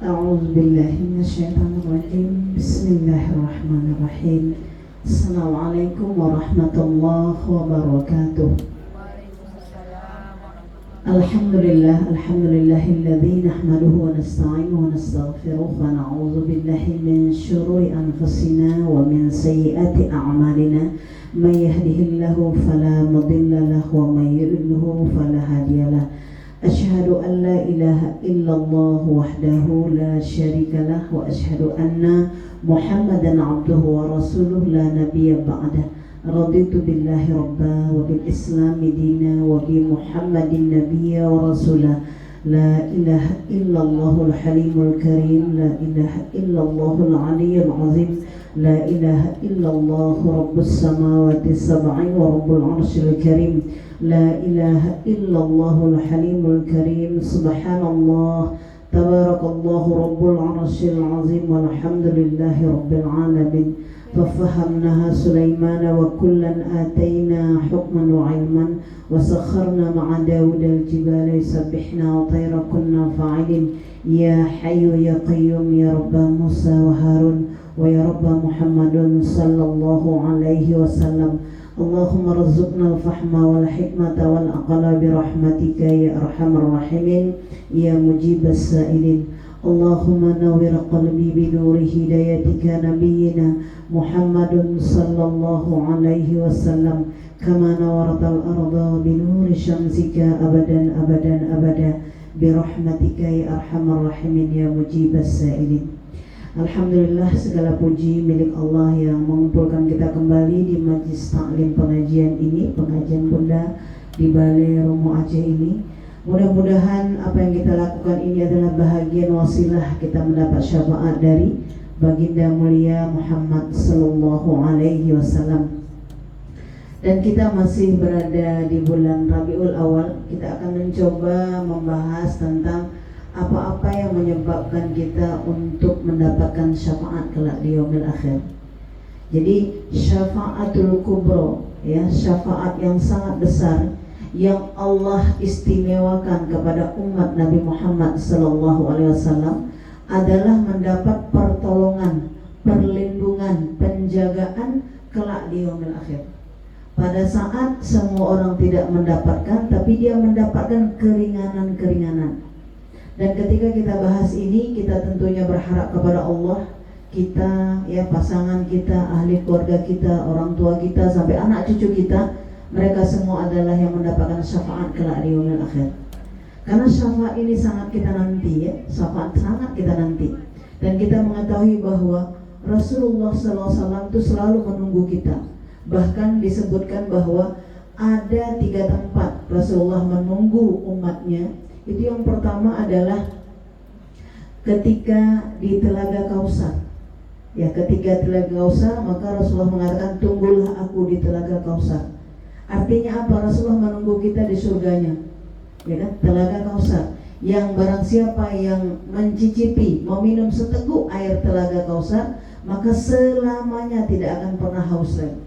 أعوذ بالله من الشيطان الرجيم. بسم الله الرحمن الرحيم. السلام عليكم ورحمة الله وبركاته. الحمد لله الذي نحمده ونستعينه ونستغفره ونعوذ بالله من شرور أنفسنا ومن سيئات أعمالنا. من يهده الله فلا مضل له ومن يضلل فلا هادي له. أشهد أن لا إله إلا الله وحده لا شريك له وأشهد أن محمدا عبده ورسوله لا نبي بعده. رضيت بالله ربا وبالإسلام دينا وبمحمد نبيا ورسولا. لا إله إلا الله الحليم الكريم. لا إله إلا الله العلي العظيم. لا إله إلا الله رب السماوات السبع ورب العرش الكريم. لا إله إلا الله الحليم الكريم. سبحان الله تبارك الله رب العرش العظيم والحمد لله رب العالمين. ففهمناها سليمان وكلا آتينا حكما وعلما وسخرنا مع داود الجبال يسبحنا وطير كنا فاعلين. يا حي يا قيوم يا رب موسى وهارون ويا رب محمد صلى الله عليه وسلم. اللهم رزقنا الفهم والحكمة والعقل برحمتك يا أرحم الراحمين يا مجيب السائلين. اللهم نور قلبي بنور هدايتك نبينا محمد صلى الله عليه وسلم كما نورت الأرض بنور شمسك أبدا أبدا أبدا برحمتك يا أرحم الراحمين يا مجيب السائلين. Alhamdulillah, segala puji milik Allah yang mengumpulkan kita kembali di majlis taklim pengajian ini, pengajian Bunda di Balai Romo Aceh ini. Mudah-mudahan apa yang kita lakukan ini adalah bahagian wasilah kita mendapat syafaat dari baginda mulia Muhammad sallallahu alaihi wasallam. Dan kita masih berada di bulan Rabiul Awal. Kita akan mencoba membahas tentang apa-apa yang menyebabkan kita untuk mendapatkan syafaat kelak di yaumil akhir. Jadi syafaatul kubro, ya, syafaat yang sangat besar yang Allah istimewakan kepada umat Nabi Muhammad sallallahu alaihi wasallam adalah mendapat pertolongan, perlindungan, penjagaan kelak di yaumil akhir. Pada saat semua orang tidak mendapatkan, tapi dia mendapatkan keringanan-keringanan. Dan ketika kita bahas ini, kita tentunya berharap kepada Allah, kita, ya, pasangan kita, ahli keluarga kita, orang tua kita, sampai anak cucu kita, mereka semua adalah yang mendapatkan syafaat kelak di yaumil akhir. Karena syafaat ini sangat kita nanti, ya, syafaat sangat kita nanti. Dan kita mengetahui bahwa Rasulullah SAW itu selalu menunggu kita. Bahkan disebutkan bahwa ada 3 tempat Rasulullah menunggu umatnya. Itu yang pertama adalah ketika di Telaga Kausar. Ya, ketika Telaga Kausar, maka Rasulullah mengatakan, tunggulah aku di Telaga Kausar. Artinya apa? Rasulullah menunggu kita di surganya. Ya kan? Telaga Kausar. Yang barang siapa yang mencicipi, meminum seteguk air Telaga Kausar, maka selamanya tidak akan pernah haus lagi.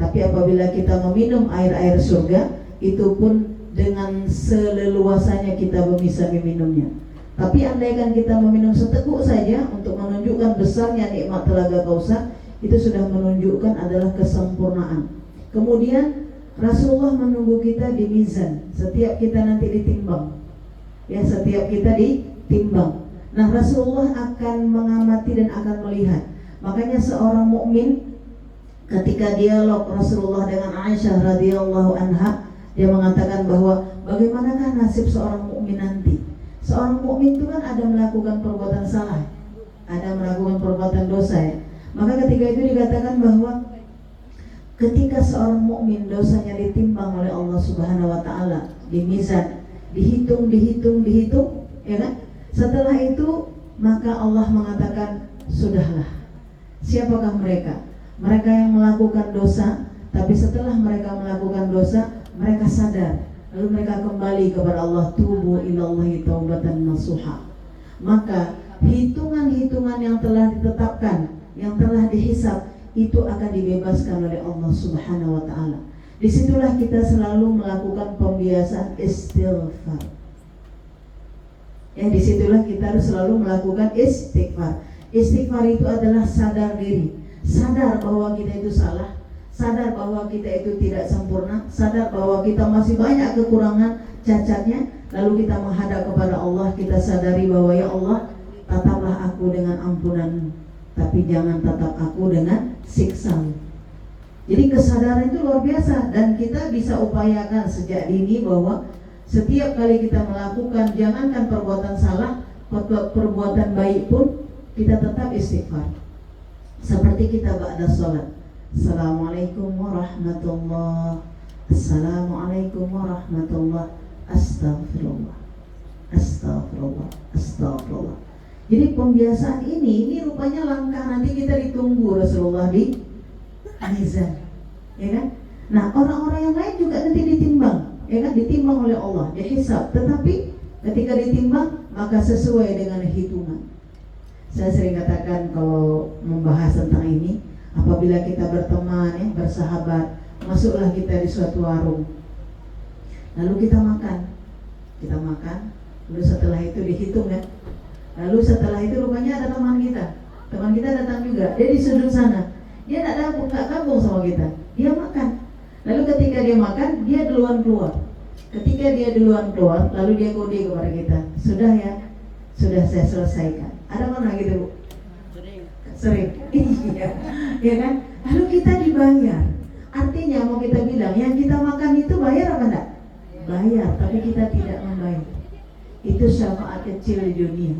Tapi apabila kita meminum air-air surga, itu pun dengan seleluasanya kita bisa meminumnya. Tapi andaikan kita meminum seteguk saja untuk menunjukkan besarnya nikmat Telaga Kausar, itu sudah menunjukkan adalah kesempurnaan. Kemudian Rasulullah menunggu kita di mizan. Setiap kita nanti ditimbang, ya, setiap kita ditimbang. Nah, Rasulullah akan mengamati dan akan melihat. Makanya seorang mukmin ketika dialog Rasulullah dengan Aisyah radhiyallahu anha, dia mengatakan bahwa bagaimanakah nasib seorang mukmin nanti? Seorang mukmin itu kan ada melakukan perbuatan salah, ada melakukan perbuatan dosa, ya. Maka ketika itu dikatakan bahwa ketika seorang mukmin dosanya ditimbang oleh Allah Subhanahu wa taala di mizan, dihitung, ya kan? Setelah itu maka Allah mengatakan, sudahlah. Siapakah mereka? Mereka yang melakukan dosa, tapi setelah mereka melakukan dosa, mereka sadar, lalu mereka kembali kepada Allah, tubu ilallahi taubatan nasuha. Maka hitungan-hitungan yang telah ditetapkan, yang telah dihisab, itu akan dibebaskan oleh Allah Subhanahu wa taala. Disitulah kita selalu melakukan pembiasaan istighfar. Ya, disitulah kita harus selalu melakukan istighfar. Istighfar itu adalah sadar diri, sadar bahwa kita itu salah, sadar bahwa kita itu tidak sempurna, sadar bahwa kita masih banyak kekurangan, cacatnya. Lalu kita menghadap kepada Allah, kita sadari bahwa ya Allah, tataplah aku dengan ampunan, tapi jangan tatap aku dengan siksa. Jadi kesadaran itu luar biasa, dan kita bisa upayakan sejak dini bahwa setiap kali kita melakukan, jangankan perbuatan salah, perbuatan baik pun kita tetap istighfar. Seperti kita ba'da sholat, Assalamualaikum warahmatullah, Assalamualaikum warahmatullah, Astagfirullah, Astagfirullah, Astagfirullah. Jadi pembiasaan ini rupanya langkah nanti kita ditunggu Rasulullah di mizan, ya kan? Nah, orang-orang yang lain juga nanti ditimbang, ya kan? Ditimbang oleh Allah, dihisab. Tetapi ketika ditimbang, maka sesuai dengan hitungan. Saya sering katakan kalau membahas tentang ini, apabila kita berteman, ya, bersahabat, masuklah kita di suatu warung, lalu kita makan, lalu setelah itu dihitung, kan? Lalu setelah itu rupanya ada teman kita datang juga, dia di sudut sana. Dia tak gabung sama kita, dia makan. Lalu ketika dia makan, dia duluan keluar. Ketika dia duluan keluar, lalu dia kode kepada kita, sudah ya, sudah saya selesaikan. Ada mana gitu, Bu? Sering. Iya, ya kan? Lalu kita dibayar. Artinya mau kita bilang, yang kita makan itu bayar apa enggak? Bayar, tapi kita tidak membayar. Itu syafaat kecil di dunia.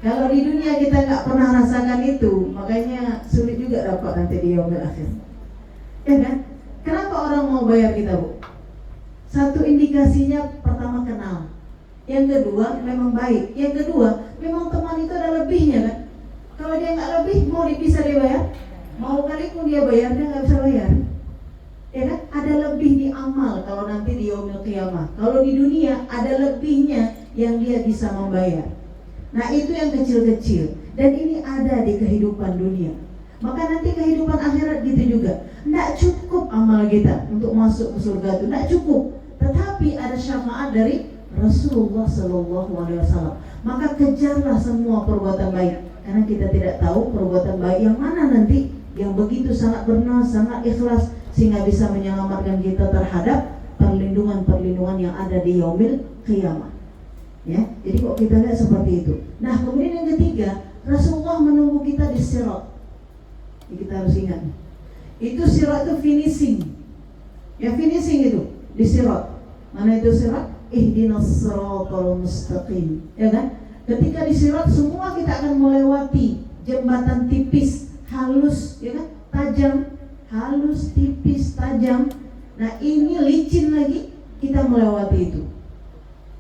Kalau di dunia kita nggak pernah rasakan itu, makanya sulit juga dapat nanti di yaumil akhir. Ya kan? Kenapa orang mau bayar kita, Bu? Satu indikasinya, pertama kenal. Yang kedua, memang baik. Yang kedua, memang teman itu ada lebihnya, kan? Kalau dia nggak lebih, mau bisa dia bayar? Mau kali pun dia bayar, dia nggak bisa bayar. Ya kan? Ada lebih di amal kalau nanti di yaumil qiyamah. Kalau di dunia ada lebihnya yang dia bisa membayar. Nah, itu yang kecil-kecil, dan ini ada di kehidupan dunia. Maka nanti kehidupan akhirat gitu juga. Tidak cukup amal kita untuk masuk ke surga itu, tidak cukup. Tetapi ada syafaat dari Rasulullah SAW. Maka kejarlah semua perbuatan baik, karena kita tidak tahu perbuatan baik yang mana nanti yang begitu sangat benar, sangat ikhlas, sehingga bisa menyelamatkan kita terhadap perlindungan-perlindungan yang ada di yaumil qiyamah. Ya, jadi kok kita lihat seperti itu. Nah, kemudian yang ketiga, Rasulullah menunggu kita di sirat. Ini kita harus ingat. Itu sirat itu finishing. Ya, finishing itu di sirat. Mana itu sirat? Ihdinas siratal mustaqim. Ya kan? Ketika di sirat semua kita akan melewati jembatan tipis, halus, ya kan? Tajam, halus, tipis, tajam. Nah, ini licin lagi, kita melewati itu.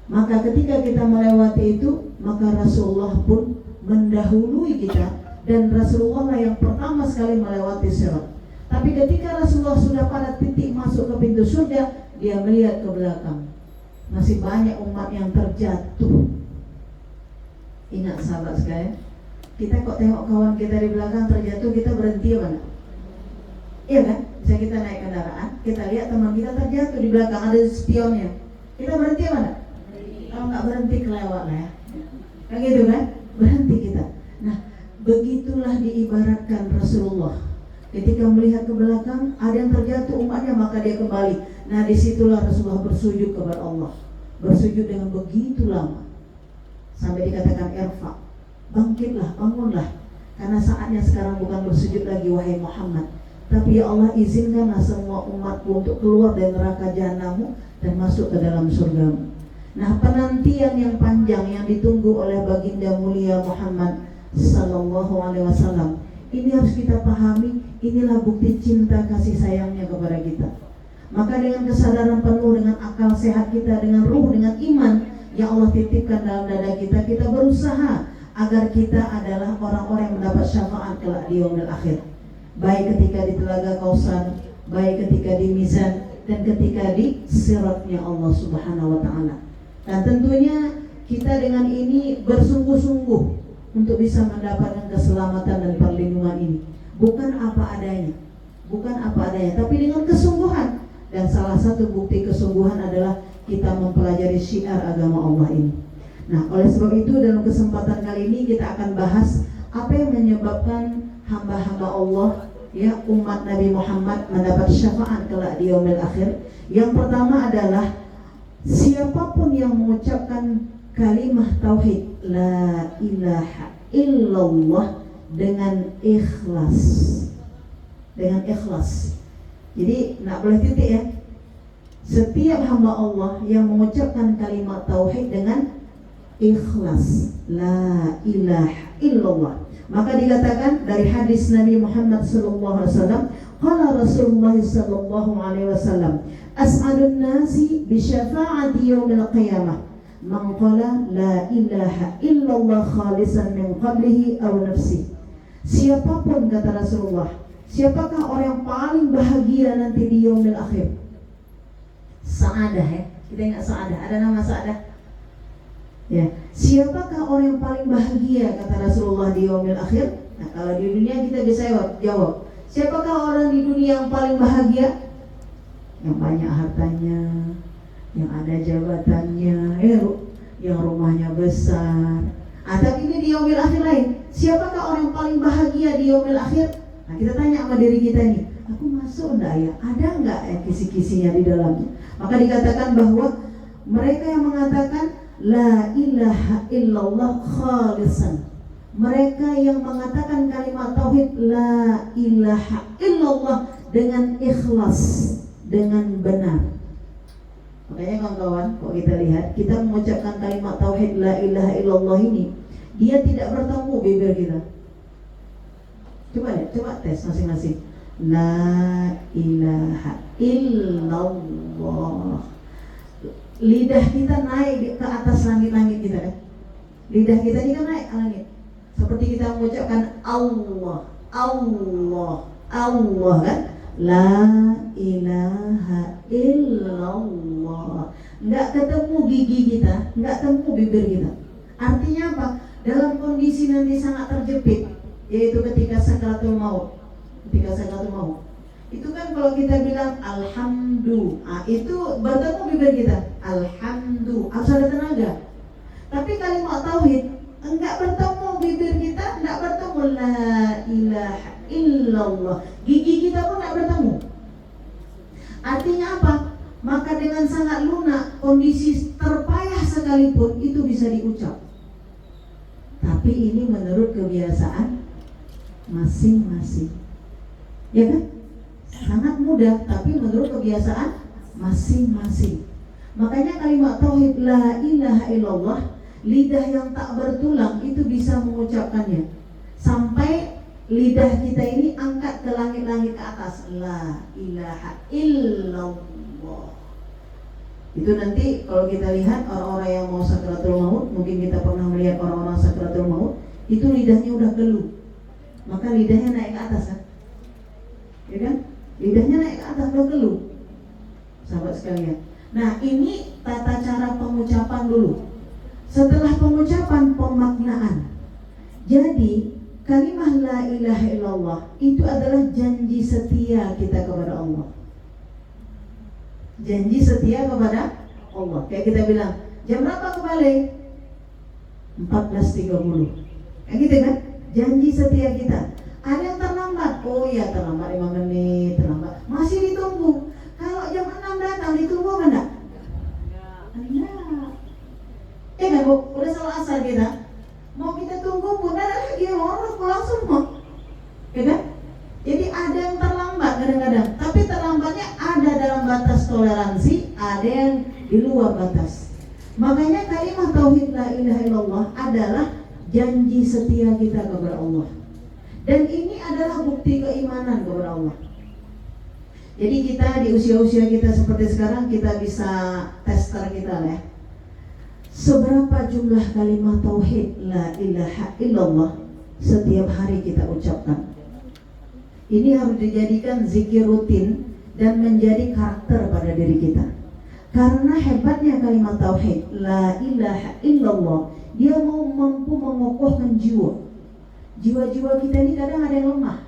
Maka ketika kita melewati itu, maka Rasulullah pun mendahului kita, dan Rasulullah lah yang pertama sekali melewati sirat. Tapi ketika Rasulullah sudah pada titik masuk ke pintu surga, dia melihat ke belakang, masih banyak umat yang terjatuh. Ingat sahabat sekalian, kita kok tengok kawan kita di belakang terjatuh, kita berhenti mana? Iya kan? Bisa kita naik kendaraan, kita lihat teman kita terjatuh di belakang, ada spionnya, kita berhenti mana? Kalau nggak berhenti kelewat lah ya, kayak gitu kan? Berhenti kita. Nah, begitulah diibaratkan Rasulullah. Ketika melihat ke belakang, ada yang terjatuh umatnya, maka dia kembali. Nah, disitulah Rasulullah bersujud kepada Allah, bersujud dengan begitu lama, sampai dikatakan irfa, bangkitlah, bangunlah, karena saatnya sekarang bukan bersujud lagi wahai Muhammad, tapi ya Allah, izinkanlah semua umatku untuk keluar dari neraka jahanam dan masuk ke dalam surgamu. Nah, penantian yang panjang yang ditunggu oleh baginda mulia Muhammad sallallahu alaihi wasallam, ini harus kita pahami. Inilah bukti cinta kasih sayangnya kepada kita. Maka dengan kesadaran penuh, dengan akal sehat kita, dengan ruh, dengan iman yang Allah titipkan dalam dada kita, kita berusaha agar kita adalah orang-orang yang mendapat syafaat kelak di yaumil akhir. Baik ketika di telaga Kausar, baik ketika di mizan, dan ketika di siratnya Allah Subhanahu wa taala. Dan tentunya kita dengan ini bersungguh-sungguh untuk bisa mendapatkan keselamatan dan perlindungan ini. Bukan apa adanya, tapi dengan kesungguhan. Dan salah satu bukti kesungguhan adalah kita mempelajari syiar agama Allah ini. Nah, oleh sebab itu dalam kesempatan kali ini kita akan bahas apa yang menyebabkan hamba-hamba Allah, ya, umat Nabi Muhammad mendapat syafaat kelak di yaumil akhir. Yang pertama adalah siapapun yang mengucapkan kalimah tauhid la ilaha illallah dengan ikhlas. Dengan ikhlas. Jadi enggak boleh titik ya. Setiap hamba Allah yang mengucapkan kalimat tauhid dengan ikhlas, la ilaha illallah, maka dikatakan dari hadis Nabi Muhammad sallallahu alaihi wasallam, qala Rasulullah sallallahu alaihi wasallam, as'adun nasi bi syafa'ati yaumil qiyamah man qala la ilaha illallah khalisan min qablihi aw nafsi. Siapapun, kata Rasulullah, siapakah orang yang paling bahagia nanti di yaumil akhir? Sa'adah, ya. Kita ingat Sa'adah, ada nama Sa'adah. Ya, siapakah orang yang paling bahagia, kata Rasulullah, di yaumil akhir? Nah, kalau di dunia kita bisa jawab. Siapakah orang di dunia yang paling bahagia? Yang banyak hartanya, yang ada jabatannya, yang rumahnya besar. Tapi ini di yaumil akhir lain. Siapakah orang yang paling bahagia di yaumil akhir? Nah, kita tanya sama diri kita nih, aku masuk enggak ya? Ada enggak kisi-kisinya di dalamnya? Maka dikatakan bahwa mereka yang mengatakan la ilaha illallah khalisan, mereka yang mengatakan kalimat tauhid la ilaha illallah dengan ikhlas, dengan benar. Makanya kawan-kawan, kalau kita lihat, kita mengucapkan kalimat tauhid la ilaha illallah ini, dia tidak bertemu bibir kita. Coba tes masing-masing. La ilaha illallah. Lidah kita naik ke atas langit-langit kita kan? Lidah kita ini kan naik ke langit. Seperti kita mengucapkan Allah, Allah, Allah kan? La ilaha illallah. Enggak ketemu gigi kita, enggak ketemu bibir kita. Artinya apa? Dalam kondisi nanti sangat terjepit, yaitu ketika sakaratul maut. Ketika sakaratul maut. Itu kan kalau kita bilang alhamdulillah, itu bertemu bibir kita. Alhamdulillah, harus ada tenaga. Tapi kalimat tauhid enggak bertemu bibir kita, enggak bertemu la ilaha illallah. Gigi kita pun enggak bertemu. Artinya apa? Maka dengan sangat lunak, kondisi terpayah sekalipun itu bisa diucap. Tapi ini menurut kebiasaan masing-masing. Ya kan? Sangat mudah, tapi menurut kebiasaan masing-masing. Makanya kalimat tauhid la ilaha illallah, lidah yang tak bertulang itu bisa mengucapkannya sampai lidah kita ini angkat ke langit-langit ke atas. La ilaha illallah. Itu nanti kalau kita lihat orang-orang yang mau sakaratul maut, mungkin kita pernah melihat orang-orang sakaratul maut, itu lidahnya udah geluh. Maka lidahnya naik ke atas kan? Ya kan? Lidahnya naik ke atas, udah geluh. Sahabat sekalian. Nah, ini tata cara pengucapan dulu. Setelah pengucapan, pemaknaan. Jadi kalimah la ilaha illallah itu adalah janji setia kita kepada Allah. Janji setia kepada Allah. Kayak kita bilang, jam berapa kembali? 14.30. Kayak gitu kan? Janji setia kita. Ada yang terlambat. Oh ya, terlambat 5 menit, terlambat. Masih ditunggu. Kalau jam 6 datang ditunggu apa enggak? Enggak. Kan Bu, udah salah asal kita. Mau kita tunggu pun ada lagi orang pulang semua. Ya kan? Jadi ada yang terlambat kadang-kadang, tapi terlambatnya ada dalam batas toleransi, ada yang di luar batas. Makanya kalimat tauhid la ilaha illallah adalah janji setia kita kepada Allah. Dan ini adalah bukti keimanan kepada Allah. Jadi kita di usia-usia kita seperti sekarang, kita bisa tester kita lah ya. Seberapa jumlah kalimat tauhid la ilaha illallah setiap hari kita ucapkan. Ini harus dijadikan zikir rutin dan menjadi karakter pada diri kita. Karena hebatnya kalimat tauhid la ilaha illallah, dia mau mampu mengokohkan jiwa. Jiwa-jiwa kita ini kadang ada yang lemah,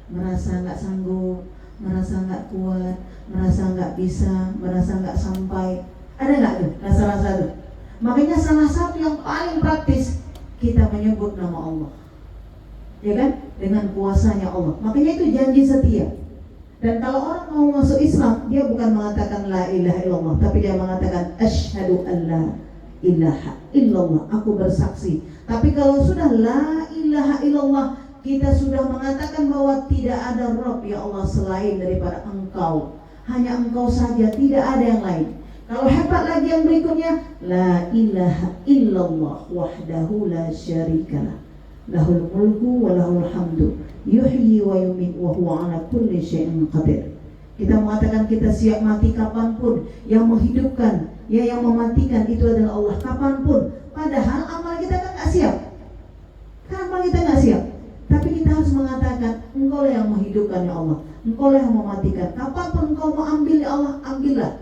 merasa nggak sanggup, merasa nggak kuat, merasa nggak bisa, merasa nggak sampai. Ada nggak tuh rasa-rasa tuh? Makanya salah satu yang paling praktis, kita menyebut nama Allah, ya kan, dengan kuasanya Allah. Makanya itu janji setia. Dan kalau orang mau masuk Islam, dia bukan mengatakan la ilaha illallah, tapi dia mengatakan asyhadu an la ilaha illallah, aku bersaksi. Tapi kalau sudah la ilaha illallah, kita sudah mengatakan bahwa tidak ada Rabb ya Allah selain daripada Engkau. Hanya Engkau saja, tidak ada yang lain. Kalau hebat lagi yang berikutnya, la ilaha illallah wahdahu la syarikalah, lahul mulku wa lahul hamdu, yuhyi wa yumiit wa huwa ala kulli syai'in qadir. Kita mengatakan kita siap mati kapanpun. Yang menghidupkan, ya, yang mematikan itu adalah Allah kapanpun. Padahal amal kita kan gak siap. Kan amal kita gak siap. Tapi kita harus mengatakan, Engkau lah yang menghidupkan ya Allah, Engkau lah yang mematikan. Kapanpun Engkau mau ambil ya Allah, ambillah.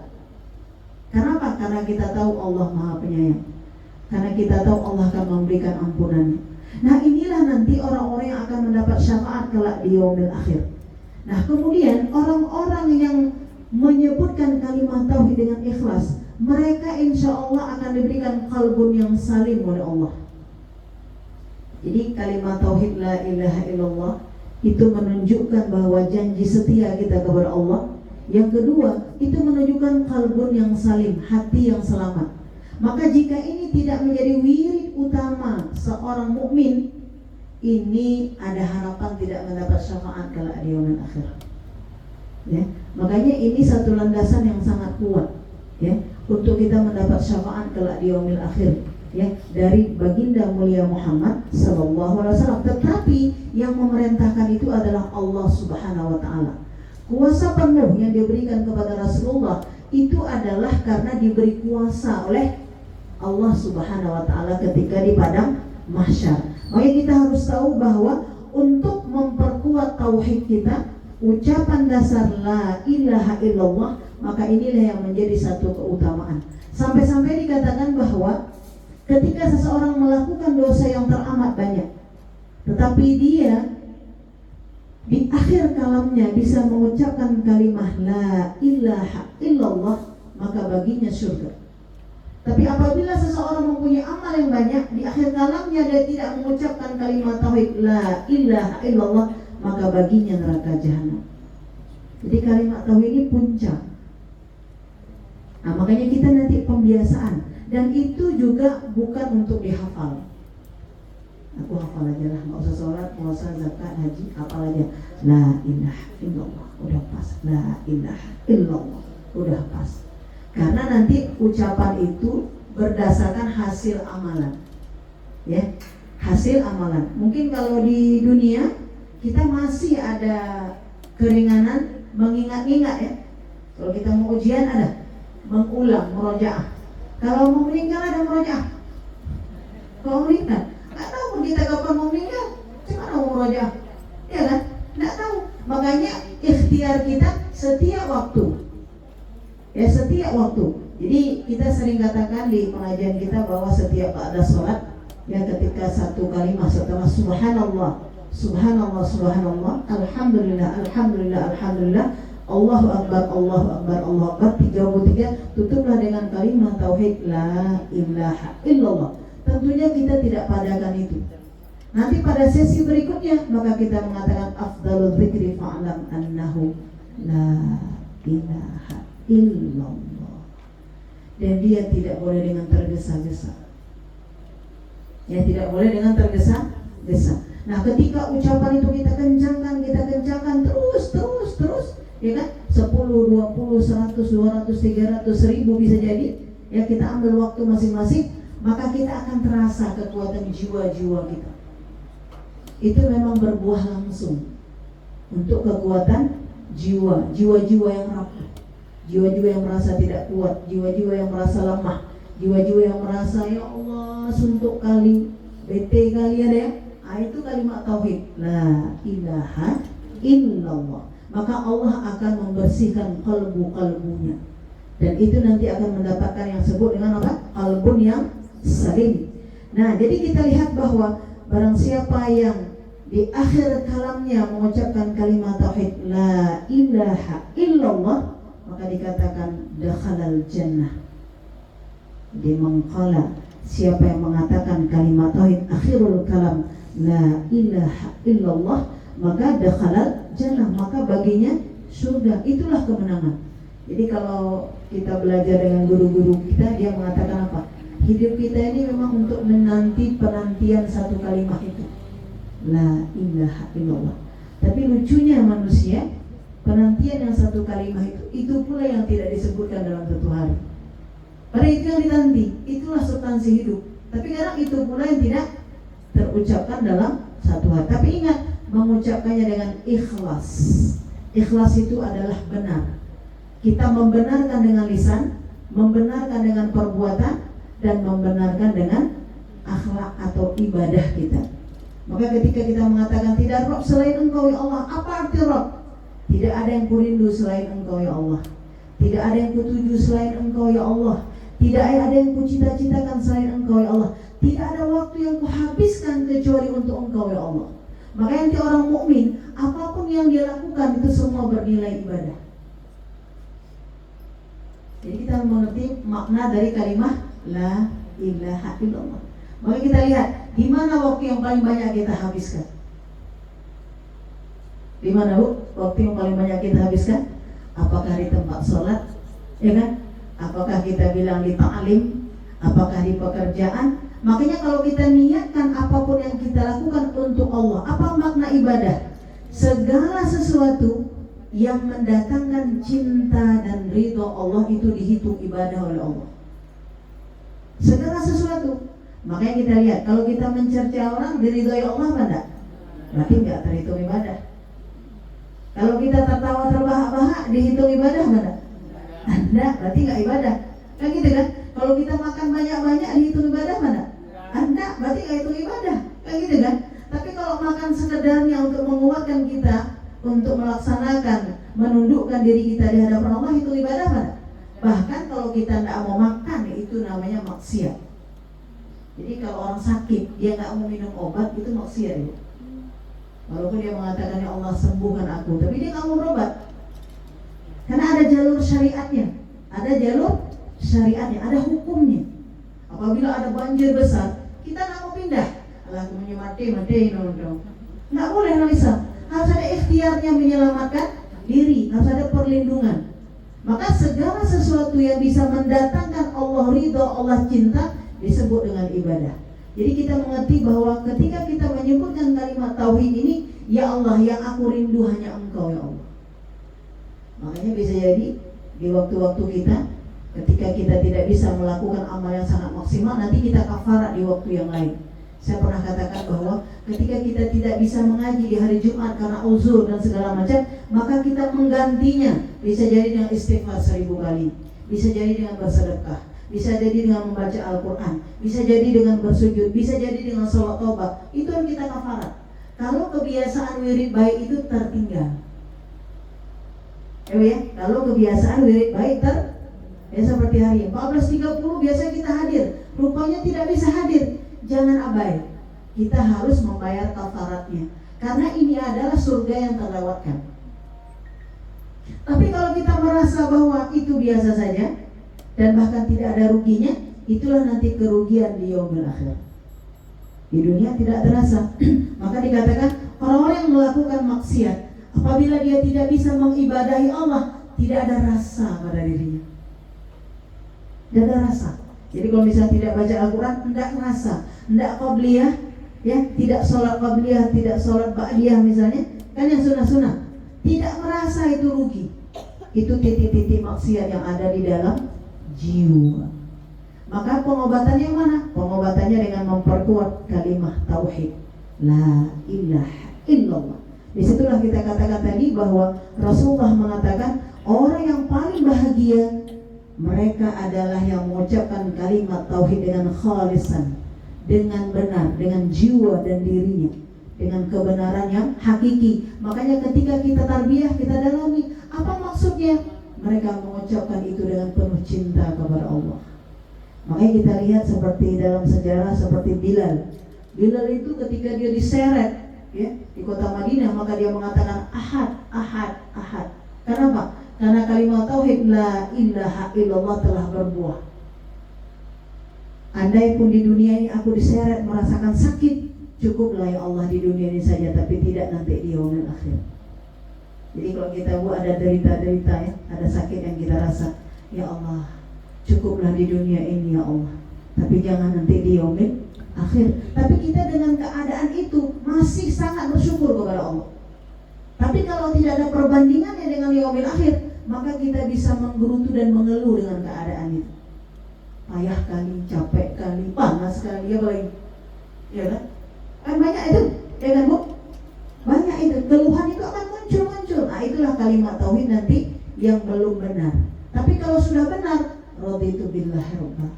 Kenapa? Karena kita tahu Allah Maha Penyayang. Karena kita tahu Allah akan memberikan ampunan. Nah, inilah nanti orang-orang yang akan mendapat syafaat kelak di yaumil akhir. Nah, kemudian orang-orang yang menyebutkan kalimat tauhid dengan ikhlas, mereka insya Allah akan diberikan qalbun yang salim oleh Allah. Jadi kalimat tauhid la ilaha illallah itu menunjukkan bahwa janji setia kita kepada Allah. Yang kedua, itu menunjukkan qalbun yang salim, hati yang selamat. Maka jika ini tidak menjadi wirid utama seorang mukmin, ini ada harapan tidak mendapat syafaat kelak di yaumil akhir. Ya, makanya ini satu landasan yang sangat kuat, ya, untuk kita mendapat syafaat kelak di yaumil akhir, ya, dari baginda mulia Muhammad sallallahu alaihi wasallam. Tetapi yang memerintahkan itu adalah Allah Subhanahu wa taala. Kuasa penuh yang diberikan kepada Rasulullah itu adalah karena diberi kuasa oleh Allah Subhanahu wa taala ketika di padang mahsyar. Makanya kita harus tahu bahwa untuk memperkuat tauhid kita, ucapan dasar la ilaha illallah, maka inilah yang menjadi satu keutamaan. Sampai-sampai dikatakan bahwa ketika seseorang melakukan dosa yang teramat banyak, tetapi dia di akhir kalamnya bisa mengucapkan kalimat la ilaha illallah, maka baginya surga. Tapi apabila seseorang mempunyai amal yang banyak, di akhir kalamnya dia tidak mengucapkan kalimat tauhid la ilaha illallah, maka baginya neraka jahanam. Jadi kalimat tauhid ini puncak. Nah, makanya kita nanti pembiasaan, dan itu juga bukan untuk dihafal. Aku hafal aja lah, nggak usah sholat, nggak usah zakat, haji, hafal aja. La ilaha illallah, udah pas. La ilaha illallah, udah pas. Karena nanti ucapan itu berdasarkan hasil amalan, ya, hasil amalan. Mungkin kalau di dunia kita masih ada keringanan mengingat-ingat, ya. Kalau kita mau ujian ada mengulang, murojaah. Kalau mau meninggal ada murojaah. Kalau meninggal nggak tahu kita kapan mau meninggal, gimana mau murojaah, ya kan? Nggak tahu. Makanya ikhtiar kita setiap waktu, ya, setiap waktu. Jadi kita sering katakan di pengajian kita bahwa setiap ada sholat, ya, ketika satu kalimat setelah subhanallah, subhanallah, subhanallah, alhamdulillah, alhamdulillah, alhamdulillah, Allahu akbar, Allahu akbar, Allahu akbar, 33, tutuplah dengan kalimat tauhid la ilaha illallah. Tentunya kita tidak padakan itu. Nanti pada sesi berikutnya maka kita mengatakan afdalul dzikri fa'lam annahu la ilaha illallah. Dan dia tidak boleh dengan tergesa-gesa. Ya, tidak boleh dengan tergesa-gesa. Nah, ketika ucapan itu kita kencangkan terus, ya kan? 10, 20, 100, 200, 300, 1000 bisa jadi. Ya, kita ambil waktu masing-masing, maka kita akan terasa kekuatan jiwa-jiwa kita. Itu memang berbuah langsung untuk kekuatan jiwa, jiwa-jiwa yang rapuh, jiwa-jiwa yang merasa tidak kuat, jiwa-jiwa yang merasa lemah, jiwa-jiwa yang merasa ya Allah suntuk kali, bete kali ada ya. Itu kalimat tauhid la ilaha illallah. Maka Allah akan membersihkan kalbu-kalbunya, dan itu nanti akan mendapatkan yang disebut dengan apa? Qalbun yang salim. Nah, jadi kita lihat bahwa barang siapa yang di akhir kalamnya mengucapkan kalimat tauhid la ilaha illallah, maka dikatakan dakhalal jannah. di mengqala, siapa yang mengatakan kalimat tauhid akhirul kalam la ilaha illallah, maka dakhalal jannah, maka baginya surga. Itulah kemenangan. Jadi kalau kita belajar dengan guru-guru kita, dia mengatakan apa? Hidup kita ini memang untuk menanti penantian satu kalimat itu, la ilaha illallah. Tapi lucunya manusia, penantian yang satu kalimat itu pula yang tidak disebutkan dalam satu hari. Pada itu yang dinanti, itulah substansi hidup. Tapi kadang itu pula yang tidak terucapkan dalam satu hari. Tapi ingat, mengucapkannya dengan ikhlas. Ikhlas itu adalah benar. Kita membenarkan dengan lisan, membenarkan dengan perbuatan, dan membenarkan dengan akhlak atau ibadah kita. Maka ketika kita mengatakan tidak Rob selain Engkau ya Allah, apa arti Rob? Tidak ada yang kurindu selain Engkau ya Allah. Tidak ada yang kutuju selain Engkau ya Allah. Tidak ada yang kucita-citakan selain Engkau ya Allah. Tidak ada waktu yang kuhabiskan kecuali untuk Engkau ya Allah. Maka nanti orang mukmin, apapun yang dia lakukan itu semua bernilai ibadah. Jadi kita mengerti makna dari kalimat la ilaha illallah. Maka kita lihat di mana waktu yang paling banyak kita habiskan. Di mana waktu yang paling banyak kita habiskan? Apakah di tempat sholat, ya kan? Apakah kita bilang di ta'lim? Apakah di pekerjaan? Makanya kalau kita niatkan apapun yang kita lakukan untuk Allah, apa makna ibadah? Segala sesuatu yang mendatangkan cinta dan ridho Allah itu dihitung ibadah oleh Allah. Segala sesuatu. Makanya kita lihat, kalau kita mencerca orang diridhoi Allah apa enggak? Berarti enggak terhitung ibadah. Kalau kita tertawa terbahak-bahak dihitung ibadah mana? Enggak, berarti enggak ibadah. Kan gitu kan? Kalau kita makan banyak-banyak dihitung ibadah mana? Enggak, berarti enggak hitung ibadah. Kan gitu kan? Tapi kalau makan sekedarnya untuk menguatkan kita untuk melaksanakan, menundukkan diri kita di hadapan Allah, itu ibadah mana? Bahkan kalau kita enggak mau makan, itu namanya maksiat. Jadi kalau orang sakit, dia enggak mau minum obat, itu maksiat ya. Walaupun dia mengatakan ya Allah sembuhkan aku, tapi dia nggak mau berobat. Karena ada jalur syariatnya, ada hukumnya. Apabila ada banjir besar, kita nggak mau pindah. Allah mati, nggak boleh, nggak bisa. Harus ada ikhtiarnya menyelamatkan diri, harus ada perlindungan. Maka segala sesuatu yang bisa mendatangkan Allah ridho, Allah cinta disebut dengan ibadah. Jadi kita mengerti bahwa ketika kita menyebutkan kalimat tauhid ini, ya Allah yang aku rindu hanya Engkau ya Allah. Makanya bisa jadi di waktu-waktu kita, ketika kita tidak bisa melakukan amal yang sangat maksimal, nanti kita kafarat di waktu yang lain. Saya pernah katakan bahwa ketika kita tidak bisa mengaji di hari Jumat karena uzur dan segala macam, maka kita menggantinya. Bisa jadi dengan istighfar 1000 kali, bisa jadi dengan bersedekah, bisa jadi dengan membaca Al-Quran, bisa jadi dengan bersujud, bisa jadi dengan sholat tobat. Itu yang kita kafarat. Kalau kebiasaan wirid baik itu tertinggal, ya, kalau kebiasaan wirid baik seperti hari 14.30 biasa kita hadir, rupanya tidak bisa hadir. Jangan abai, kita harus membayar kafaratnya, karena ini adalah surga yang terlewatkan. Tapi kalau kita merasa bahwa itu biasa saja dan bahkan tidak ada ruginya, itulah nanti kerugian di yaumil akhir. Di dunia tidak terasa. Maka dikatakan orang-orang yang melakukan maksiat, apabila dia tidak bisa mengibadahi Allah, tidak ada rasa pada dirinya. Tidak ada rasa. Jadi kalau misalnya tidak baca Al-Quran, tidak rasa, tidak qabliyah, ya, tidak sholat qabliyah, tidak sholat ba'diyah misalnya, kan yang sunnah-sunnah, tidak merasa itu rugi. Itu titik-titik maksiat yang ada di dalam jiwa. Maka pengobatannya yang mana? Pengobatannya dengan memperkuat kalimat tauhid, la ilaha illallah. Disitulah kita katakan tadi bahwa Rasulullah mengatakan orang yang paling bahagia mereka adalah yang mengucapkan kalimat tauhid dengan khalisan, dengan benar, dengan jiwa dan dirinya, dengan kebenaran yang hakiki. Makanya ketika kita tarbiyah, kita dalami apa maksudnya. Mereka mengucapkan itu dengan penuh cinta kepada Allah. Makanya kita lihat seperti dalam sejarah seperti Bilal. Bilal itu ketika dia diseret, ya, di kota Madinah, maka dia mengatakan ahad, ahad, ahad. Kenapa? Karena kalimat tauhid la ilaha illallah telah berbuah. Andai pun di dunia ini aku diseret merasakan sakit, cukuplah ya Allah di dunia ini saja, tapi tidak nanti di yaumil akhir. Jadi kalau kita ada derita-derita ya, ada sakit yang kita rasa, ya Allah cukuplah di dunia ini ya Allah, tapi jangan nanti di yaumil akhir. Tapi kita dengan keadaan itu masih sangat bersyukur kepada Allah. Tapi kalau tidak ada perbandingannya dengan yaumil akhir, maka kita bisa menggerutu dan mengeluh dengan keadaan itu. Payah kali, capek kali, panas kali, ya paling, ya kan? Kan banyak itu, ya kan Bu? Banyak itu, keluhan itu akan muncul. Nah itulah kalimat tauhid nanti yang belum benar. Tapi kalau sudah benar, raditu billahi rabba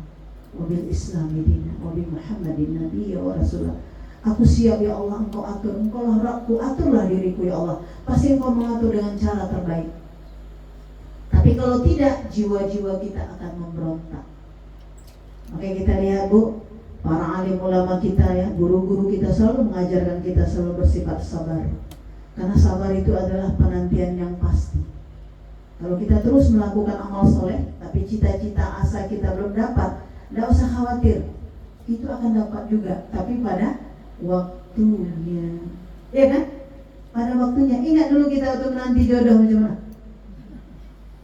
wa bil islami dina wa bi muhammadin nabiyya wa rasulah. Aku siap ya Allah, engkau atur, engkau lah Rabbku, aturlah diriku ya Allah. Pasti engkau mengatur dengan cara terbaik. Tapi kalau tidak, jiwa-jiwa kita akan memberontak. Makanya kita lihat Bu, para alim ulama kita ya, guru-guru kita selalu mengajarkan kita selalu bersifat sabar. Karena sabar itu adalah penantian yang pasti. Kalau kita terus melakukan amal soleh, tapi cita-cita asa kita belum dapat, tidak usah khawatir, itu akan dapat juga, tapi pada waktunya, ya kan? Pada waktunya. Ingat dulu kita waktu menanti jodoh macam mana?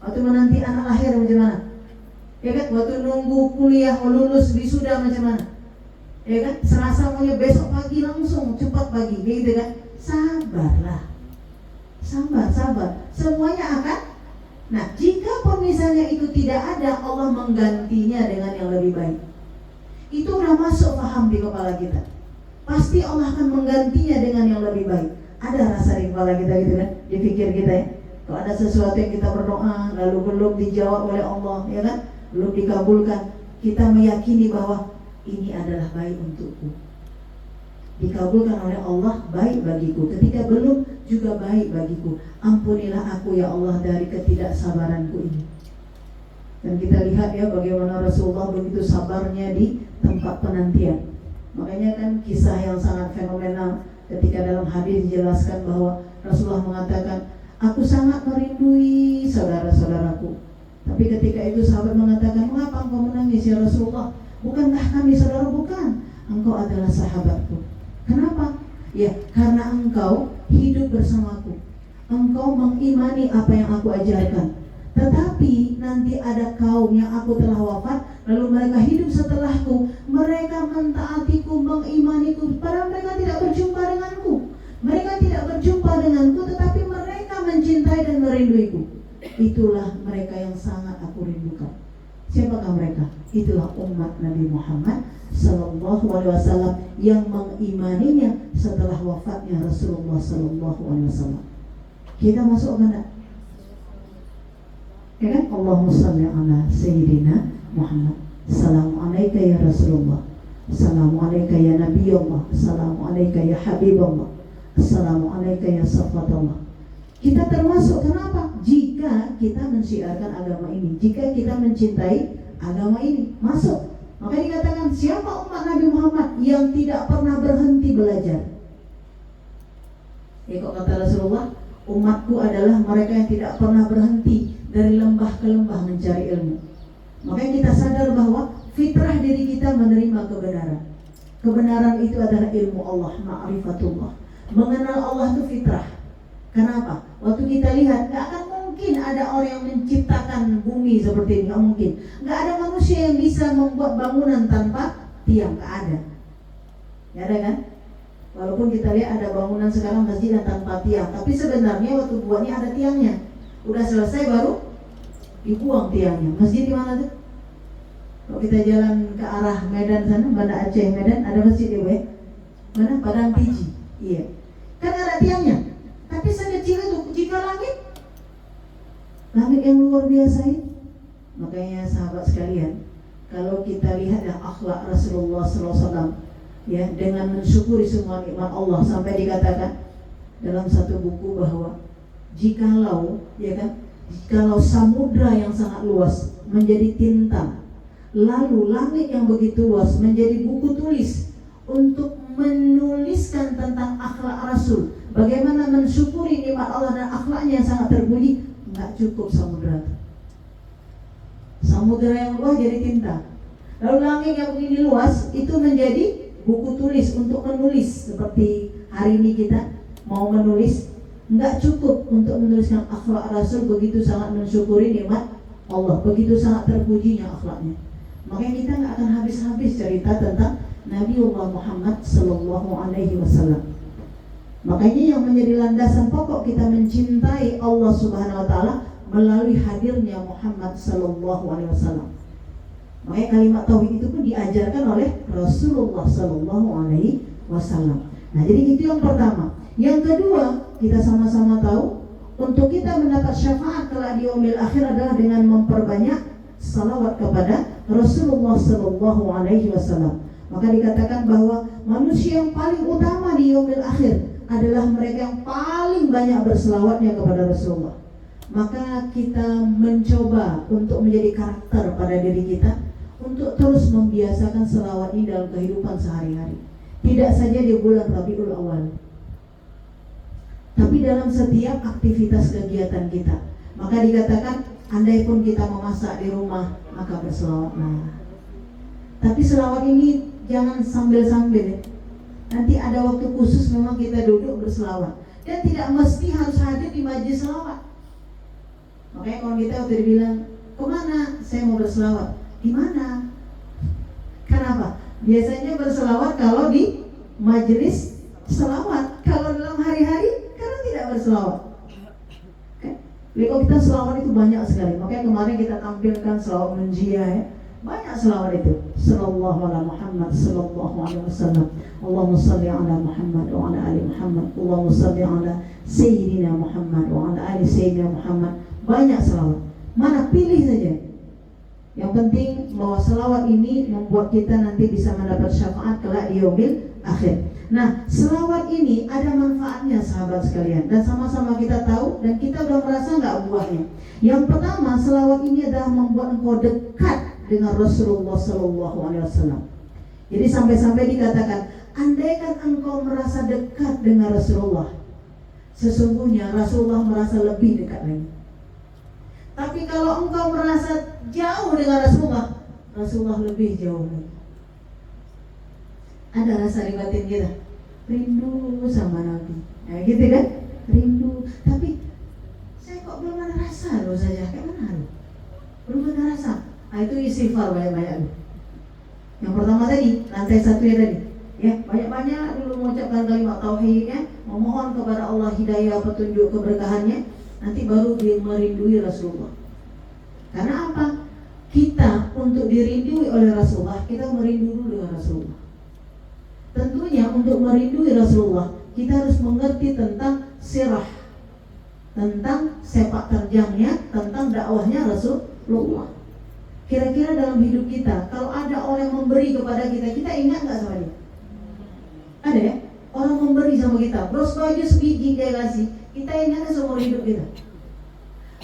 Waktu menanti anak lahir macam mana? Ya kan? Waktu nunggu kuliah lulus wisuda macam mana? Ya kan? Serasa maunya besok pagi langsung, cepat pagi, gitu kan? Sabarlah, sabar. Semuanya akan. Nah, jika misalnya itu tidak ada, Allah menggantinya dengan yang lebih baik. Itu udah masuk paham di kepala kita. Pasti Allah akan menggantinya dengan yang lebih baik. Ada rasa di kepala kita gitu kan, di pikir kita ya. Kalau ada sesuatu yang kita berdoa lalu belum dijawab oleh Allah, ya kan, belum dikabulkan, kita meyakini bahwa ini adalah baik untukku. Dikabulkan oleh Allah, baik bagiku. Ketika belum, juga baik bagiku. Ampunilah aku ya Allah dari ketidaksabaranku ini. Dan kita lihat ya bagaimana Rasulullah begitu sabarnya di tempat penantian. Makanya kan kisah yang sangat fenomenal ketika dalam hadis dijelaskan bahwa Rasulullah mengatakan, aku sangat merindui saudara-saudaraku. Tapi ketika itu sahabat mengatakan, mengapa engkau menangis ya Rasulullah? Bukankah kami saudara? Bukan, engkau adalah sahabatku. Kenapa? Ya, karena engkau hidup bersamaku. Engkau mengimani apa yang aku ajarkan. Tetapi nanti ada kaum yang aku telah wafat, lalu mereka hidup setelahku. Mereka mentaatiku, mengimaniku, padahal mereka tidak berjumpa denganku. Mereka tidak berjumpa denganku, tetapi mereka mencintai dan merinduiku. Itulah mereka yang sangat aku rindukan. Siapakah mereka? Itulah umat Nabi Muhammad Sallallahu Alaihi Wasallam yang mengimaninya setelah wafatnya Rasulullah Sallallahu Alaihi Wasallam. Kita masuk ke mana? Ya kan? Allahumma salli ala Sayyidina Muhammad. Assalamualaikum ya Rasulullah. Assalamualaikum ya Nabiullah. Assalamualaikum ya Habibullah. Assalamualaikum ya Safatullah. Kita termasuk, kenapa? Jika kita mensiarkan agama ini, jika kita mencintai agama ini, masuk. Maka dikatakan, siapa umat Nabi Muhammad yang tidak pernah berhenti belajar? Ya kok kata Rasulullah, umatku adalah mereka yang tidak pernah berhenti dari lembah ke lembah mencari ilmu. Makanya kita sadar bahwa fitrah diri kita menerima kebenaran. Kebenaran itu adalah ilmu Allah, ma'rifatullah. Mengenal Allah itu fitrah. Kenapa? Waktu kita lihat, gak akan mungkin ada orang yang menciptakan bumi seperti ini, gak mungkin. Gak ada manusia yang bisa membuat bangunan tanpa tiang, gak ada. Gak ada kan? Walaupun kita lihat ada bangunan sekarang masjid yang tanpa tiang, tapi sebenarnya waktu buatnya ada tiangnya. Udah selesai baru dibuang tiangnya. Masjid di mana tuh? Kalau kita jalan ke arah Medan sana, Banda Aceh Medan, ada masjid ya, Bu? Mana? Padang Tiji. Iya. Kan ada tiangnya. Tapi sekecil itu, jika langit yang luar biasa ini. Makanya sahabat sekalian, kalau kita lihat akhlak Rasulullah SAW, ya, dengan mensyukuri semua nikmat Allah, sampai dikatakan dalam satu buku bahwa jikalau samudra yang sangat luas menjadi tinta, lalu langit yang begitu luas menjadi buku tulis untuk menuliskan tentang akhlak Rasul, bagaimana mensyukuri nikmat Allah dan akhlaknya yang sangat terpuji, nggak cukup samudra. Samudra yang luas jadi tinta. Lalu langit yang begini luas itu menjadi buku tulis untuk menulis. Seperti hari ini kita mau menulis, nggak cukup untuk menuliskan akhlak Rasul begitu sangat mensyukuri nikmat Allah, begitu sangat terpujinya akhlaknya. Makanya kita nggak akan habis-habis cerita tentang Nabiullah Muhammad Sallallahu Alaihi Wasallam. Makanya yang menjadi landasan pokok kita mencintai Allah Subhanahu Wa Taala melalui hadirnya Muhammad Sallallahu Alaihi Wasallam. Makanya kalimat tauhid itu pun diajarkan oleh Rasulullah Sallallahu Alaihi Wasallam. Nah, jadi itu yang pertama. Yang kedua, kita sama-sama tahu untuk kita mendapat syafaat kelak di yaumil akhir adalah dengan memperbanyak salawat kepada Rasulullah Sallallahu Alaihi Wasallam. Maka dikatakan bahwa manusia yang paling utama di yaumil akhir adalah mereka yang paling banyak berselawatnya kepada Rasulullah. Maka kita mencoba untuk menjadi karakter pada diri kita untuk terus membiasakan selawat ini dalam kehidupan sehari-hari. Tidak saja di bulan Rabiul Awal, tapi dalam setiap aktivitas kegiatan kita. Maka dikatakan, andai pun kita memasak di rumah, maka berselawatlah. Tapi selawat ini jangan sambil-sambil ya. Nanti ada waktu khusus memang kita duduk berselawat. Dan tidak mesti harus hadir di majelis selawat. Makanya kalau kita waktu dibilang, kemana? Saya mau berselawat. Di mana? Kenapa? Biasanya berselawat kalau di majelis selawat. Kalau dalam hari-hari, karena tidak berselawat. Jadi kalau kita selawat itu banyak sekali. Makanya kemarin kita tampilkan selawat menjia ya. Banyak selawat itu. Sallallahu ala Muhammad sallallahu alaihi wasallam. Allahumma salli ala Muhammad wa ala ali Muhammad. Allahumma salli ala Sayyidina Muhammad wa ala ali Sayyidina Muhammad. Banyak selawat. Mana pilih saja. Yang penting bahwa selawat ini membuat kita nanti bisa mendapat syafaat kelak di yaumil akhir. Nah, selawat ini ada manfaatnya sahabat sekalian, dan sama-sama kita tahu dan kita udah merasa nggak buahnya. Yang pertama, selawat ini adalah membuat engkau dekat dengan Rasulullah Sallallahu Alaihi Wasallam. Jadi sampai-sampai dikatakan, andaikan engkau merasa dekat dengan Rasulullah, sesungguhnya Rasulullah merasa lebih dekat lagi. Tapi kalau engkau merasa jauh dengan Rasulullah, Rasulullah lebih jauh lagi. Ada rasa di batin kita, rindu sama Nabi, ya gitu kan? Rindu, tapi saya kok belum ada rasa loh saja, kayak mana loh? Belum ada rasa. Nah itu istighfar banyak-banyak loh. Yang pertama tadi, lantai satu ya tadi, ya banyak-banyak dulu mengucapkan kalimat tauhid ya, memohon kepada Allah hidayah, petunjuk, keberkahannya. Nanti baru dia merindui Rasulullah. Karena apa? Kita untuk dirindui oleh Rasulullah, kita merindu dulu dengan Rasulullah. Tentunya untuk merindui Rasulullah, kita harus mengerti tentang sirah, tentang sepak terjangnya, tentang dakwahnya Rasulullah. Kira-kira dalam hidup kita, kalau ada orang yang memberi kepada kita, kita ingat nggak sama dia? Ada ya? Orang memberi sama kita, bros baju sebiji dia kasih, kita ingatnya seumur hidup kita.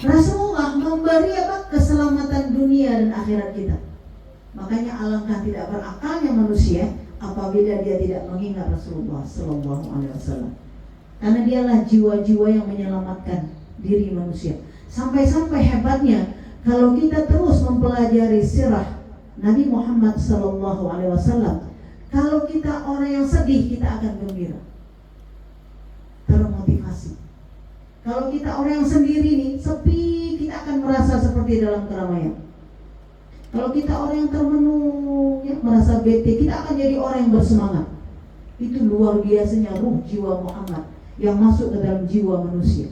Rasulullah memberi apa? Keselamatan dunia dan akhirat kita. Makanya alangkah tidak berakalnya manusia apabila dia tidak mengingat Rasulullah Sallallahu Alaihi Wasallam. Karena dialah jiwa-jiwa yang menyelamatkan diri manusia. Sampai-sampai hebatnya kalau kita terus mempelajari sirah Nabi Muhammad Sallallahu Alaihi Wasallam, kalau kita orang yang sedih, kita akan gembira, termotivasi. Kalau kita orang yang sendiri nih, sepi, kita akan merasa seperti dalam keramaian. Kalau kita orang yang termenung, ya, merasa bete, kita akan jadi orang yang bersemangat. Itu luar biasanya ruh jiwa Muhammad yang masuk ke dalam jiwa manusia.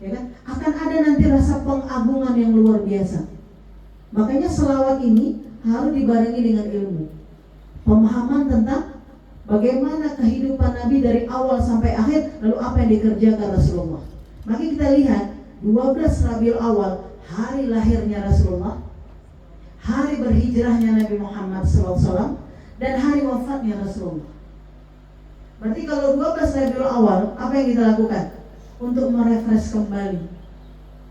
Ya kan? Akan ada nanti rasa pengagungan yang luar biasa. Makanya selawat ini harus dibarengi dengan ilmu, pemahaman tentang bagaimana kehidupan Nabi dari awal sampai akhir, lalu apa yang dikerjakan Rasulullah. Maka kita lihat 12 Rabiul Awal, hari lahirnya Rasulullah, hari berhijrahnya Nabi Muhammad SAW, dan hari wafatnya Rasulullah. Berarti kalau 12 Rabiul Awal, apa yang kita lakukan? Untuk merefresh kembali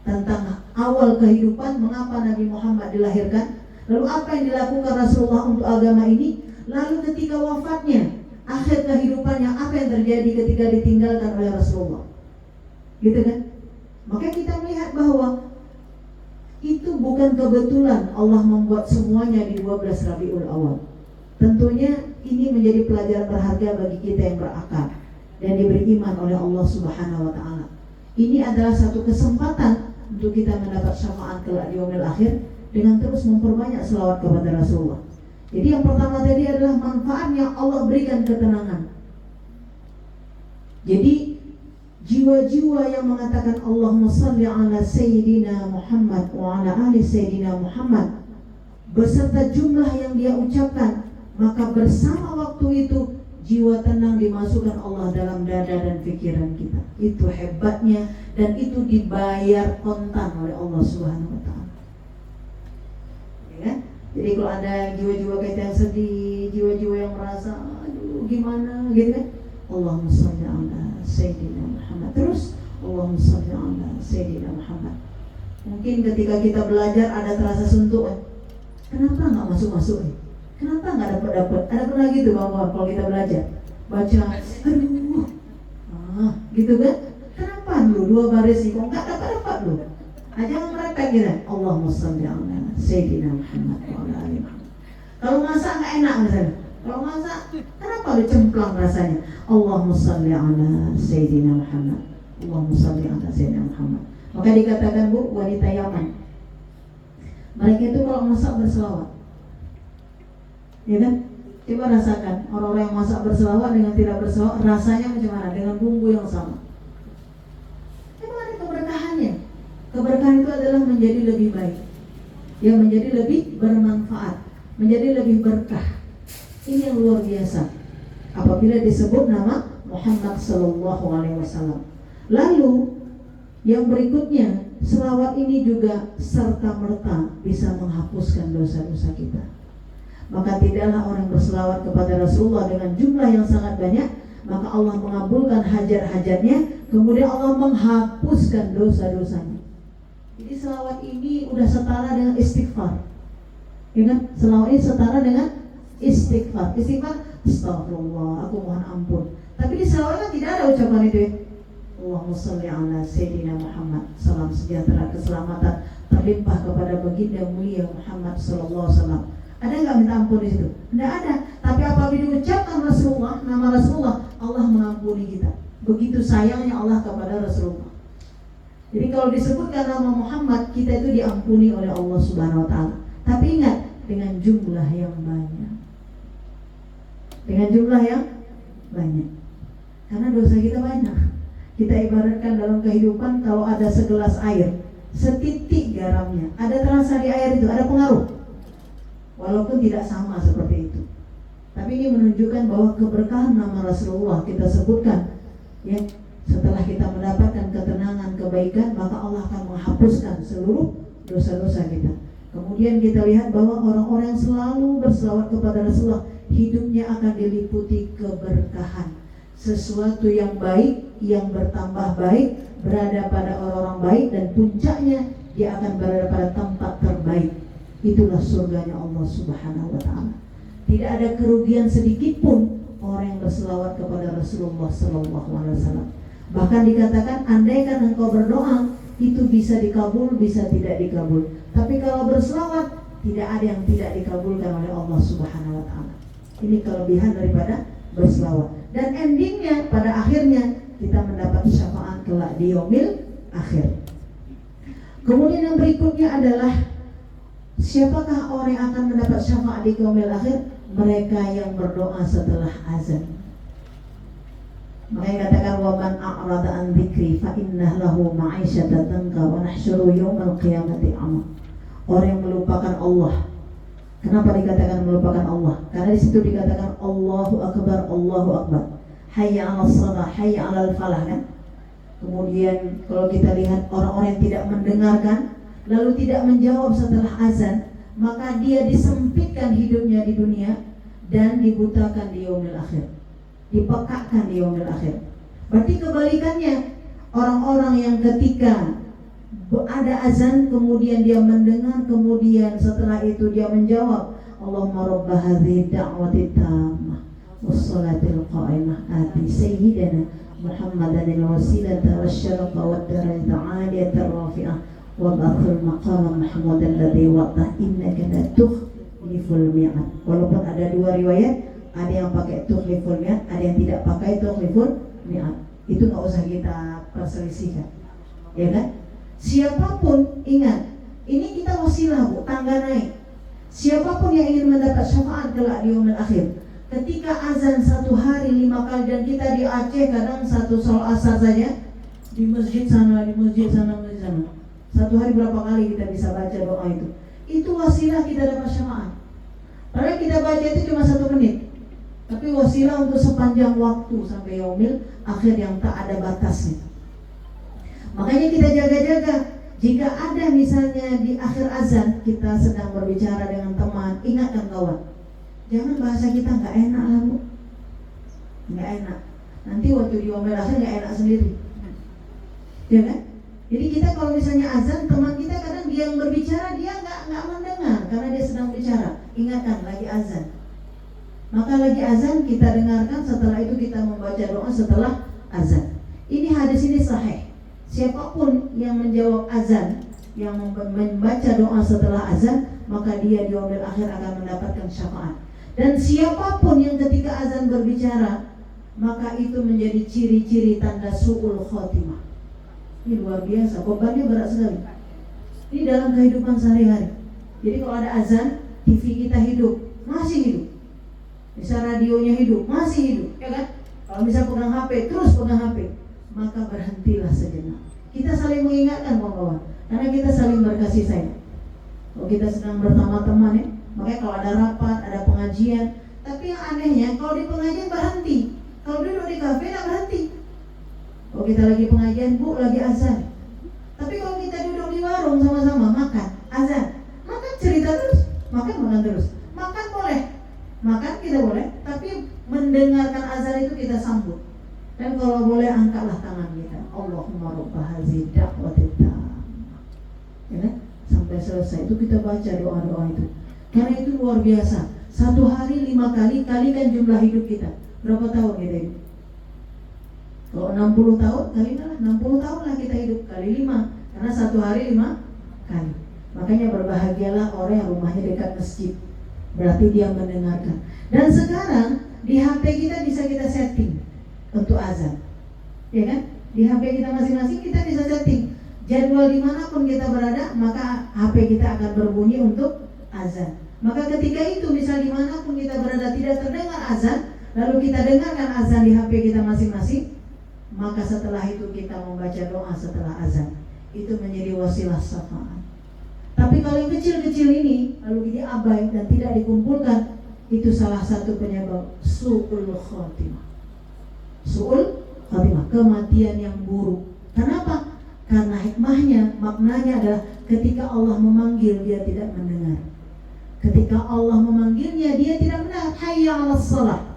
tentang awal kehidupan, mengapa Nabi Muhammad dilahirkan, lalu apa yang dilakukan Rasulullah untuk agama ini, lalu ketika wafatnya, akhir kehidupannya, apa yang terjadi ketika ditinggalkan oleh Rasulullah. Gitu kan? Maka kita melihat bahwa Itu bukan kebetulan Allah membuat semuanya di 12 Rabiul Awal. Tentunya ini menjadi pelajaran berharga bagi kita yang berakal dan diberi iman oleh Allah Subhanahu wa taala. Ini adalah satu kesempatan untuk kita mendapat syafaat kelak di yaumil akhir dengan terus memperbanyak selawat kepada Rasulullah. Jadi yang pertama tadi adalah manfaatnya Allah berikan ketenangan. Jadi jiwa-jiwa yang mengatakan Allahumma shalli ala Sayyidina Muhammad wa ala ali Sayyidina Muhammad beserta jumlah yang dia ucapkan, maka bersama waktu itu jiwa tenang dimasukkan Allah dalam dada dan pikiran kita. Itu hebatnya, dan itu dibayar kontan oleh Allah Subhanahu wa taala. Ya kan? Jadi kalau ada jiwa-jiwa kita yang sedih, jiwa-jiwa yang merasa aduh gimana gitu kan, Allahumma shalli ala Sayyidina Muhammad. Terus Allahumma shalli ala Sayyidina Muhammad. Mungkin ketika kita belajar ada terasa suntuk, kenapa nggak masuk-masuk? Kenapa nggak dapat-dapat? Ada pernah gitu Bapak kalau kita belajar baca, aduh, gitu kan? Kenapa lu 2 baris sih kok nggak dapat-dapat lu? Jangan merepet gitu. Allahumma shalli ala Sayyidina Muhammad wa ala ali Muhammad. Kalau masak nggak enak misalnya. Kalau masak, kenapa lu cemplang rasanya? Allahumma shalli ala Sayyidina Muhammad. Allahumma shalli ala Sayyidina Muhammad. Maka dikatakan Bu, wanita Yaman, mereka itu kalau masak berselawat. Ya kan? Coba rasakan orang-orang yang masak berselawat dengan tidak berselawat, rasanya macam mana dengan bumbu yang sama. Memang ada keberkahannya. Keberkahan itu adalah menjadi lebih baik, yang menjadi lebih bermanfaat, menjadi lebih berkah. Ini yang luar biasa apabila disebut nama Muhammad sallallahu alaihi wasallam. Lalu yang berikutnya, selawat ini juga serta-merta bisa menghapuskan dosa-dosa kita. Maka tidaklah orang berselawat kepada Rasulullah dengan jumlah yang sangat banyak, maka Allah mengabulkan hajat-hajatnya, kemudian Allah menghapuskan dosa-dosanya. Jadi selawat ini udah setara dengan istighfar. Ya kan? Selawat ini setara dengan istighfar. Istighfar, astagfirullah, aku mohon ampun. Tapi di selawat kan tidak ada ucapan itu. Allahumma shalli ala Sayyidina Muhammad. Salam sejahtera, keselamatan terlimpah kepada baginda mulia Muhammad sallallahu alaihi wasallam. Ada nggak minta ampun di situ? Tidak ada. Tapi apabila diucapkan Rasulullah, nama Rasulullah, Allah mengampuni kita. Begitu sayangnya Allah kepada Rasulullah. Jadi kalau disebutkan nama Muhammad, kita itu diampuni oleh Allah Subhanahu wa taala. Tapi ingat, dengan jumlah yang banyak. Dengan jumlah yang banyak. Karena dosa kita banyak. Kita ibaratkan dalam kehidupan, kalau ada segelas air, setitik garamnya, ada terasa di air itu, ada pengaruh. Walaupun tidak sama seperti itu. Tapi ini menunjukkan bahwa keberkahan nama Rasulullah kita sebutkan, ya, setelah kita mendapatkan ketenangan, kebaikan, maka Allah akan menghapuskan seluruh dosa-dosa kita. Kemudian kita lihat bahwa orang-orang yang selalu berselawat kepada Rasulullah, hidupnya akan diliputi keberkahan. Sesuatu yang baik, yang bertambah baik, berada pada orang-orang baik, dan puncaknya dia akan berada pada tempat terbaik. Itulah surganya Allah Subhanahu wa ta'ala. Tidak ada kerugian sedikit pun orang yang berselawat kepada Rasulullah sallallahu alaihi wasallam. Bahkan dikatakan, andaikan engkau berdoa, itu bisa dikabul, bisa tidak dikabul. Tapi kalau berselawat, tidak ada yang tidak dikabulkan oleh Allah Subhanahu wa ta'ala. Ini kelebihan daripada berselawat. Dan endingnya, pada akhirnya, kita mendapat syafaat kelak di yaumil akhir. Kemudian yang berikutnya adalah, siapakah orang yang akan mendapat syafaat di yaumil akhir? Mereka yang berdoa setelah azan. Mereka katakan, wa man a'rada an dzikri fa inna lahu ma'isyatan danka wa nahsyuru yaumal qiyamati a'ma. Orang yang melupakan Allah. Kenapa dikatakan melupakan Allah? Karena di situ dikatakan Allahu akbar, Allahu akbar. Hayya 'alas shalah, hayya 'alal falah, kan? Kemudian kalau kita lihat orang-orang yang tidak mendengarkan lalu tidak menjawab setelah azan, maka dia disempitkan hidupnya di dunia dan dibutakan di yaumil akhir, dipekakkan di yaumil akhir. Berarti kebalikannya, orang-orang yang ketika ada azan kemudian dia mendengar, kemudian setelah itu dia menjawab, Allahumma rabba hadhihi da'wati tammah wassalatil qa'imah ati sayyidina Muhammadan al-wasilata wasyarafa wad darajata 'aliyata rafi'ah wa ba'athul maqam mahmud alladhi wa'ta innaka la tukhliful mi'ad. Walaupun ada dua riwayat, ada yang pakai tukhliful mi'ad, ada yang tidak pakai tukhliful mi'ad. Itu nggak usah kita perselisihkan, ya kan? Siapapun, ingat, ini kita wasilah bu, tangga naik. Siapapun yang ingin mendapat syafaat kelak di yaumil akhir, ketika azan 1 hari 5 kali, dan kita di Aceh kadang satu sholat asar saja di masjid sana, di masjid sana, masjid sana, 1 hari berapa kali kita bisa baca doa itu wasilah kita dapat syafaat. Padahal kita baca itu cuma 1 menit, tapi wasilah untuk sepanjang waktu sampai yaumil akhir yang tak ada batasnya. Makanya kita jaga-jaga. Jika ada misalnya di akhir azan kita sedang berbicara dengan teman, ingatkan kawan, jangan bahasa kita nggak enak lah bu, nggak enak. Nanti waktu di yaumil akhir nggak enak sendiri, ya kan? Jadi kita kalau misalnya azan, teman kita kadang dia yang berbicara, dia nggak mendengar karena dia sedang bicara. Ingatkan lagi azan. Maka lagi azan kita dengarkan, setelah itu kita membaca doa setelah azan. Ini hadis ini sahih. Siapapun yang menjawab azan, yang membaca doa setelah azan, maka dia di yaumil akhir akan mendapatkan syafaat. Dan siapapun yang ketika azan berbicara, maka itu menjadi ciri-ciri tanda su'ul khotimah. Ini luar biasa, bebannya berat sekali. Ini dalam kehidupan sehari-hari. Jadi kalau ada azan, TV kita hidup, masih hidup. Bisa radionya hidup, masih hidup, ya kan? Kalau bisa pegang HP, terus pegang HP, maka berhentilah sejenak. Kita saling mengingatkan kawan-kawan, karena kita saling berkasih sayang. Kalau kita sedang bersama teman ya, makanya kalau ada rapat, ada pengajian. Tapi yang anehnya, kalau di pengajian berhenti, kalau duduk di kafe tidak berhenti. Kalau kita lagi pengajian, bu lagi azan. Tapi kalau kita duduk di warung sama-sama makan, azan, makan cerita terus, makan terus. Makan boleh, makan kita boleh, tapi mendengarkan azan itu kita sambut. Dan kalau boleh angkatlah tangan kita, Allahumma rabb hazihi da'wati tammah, ya kan? Sampai selesai itu kita baca doa-doa itu. Karena itu luar biasa. 1 hari 5 kali, kalikan jumlah hidup kita. Berapa tahun kita hidup? Kalau 60 tahun, kalikanlah 60 tahun lah kita hidup, kali 5. Karena 1 hari 5 kali. Makanya berbahagialah orang yang rumahnya dekat masjid, berarti dia mendengarkan. Dan sekarang di HP kita bisa kita setting untuk azan, ya kan? Di HP kita masing-masing kita bisa setting jadwal dimanapun kita berada, maka HP kita akan berbunyi untuk azan. Maka ketika itu misal dimanapun kita berada tidak terdengar azan, lalu kita dengarkan azan di HP kita masing-masing, maka setelah itu kita membaca doa setelah azan. Itu menjadi wasilah syafaat. Tapi kalau yang kecil-kecil ini lalu dia abai dan tidak dikumpulkan, itu salah satu penyebab su'ul khotimah. Su'ul khotimah, kematian yang buruk. Kenapa? Karena hikmahnya, maknanya adalah ketika Allah memanggil dia tidak mendengar. Ketika Allah memanggilnya dia tidak mendengar. Hayya 'alas shalah.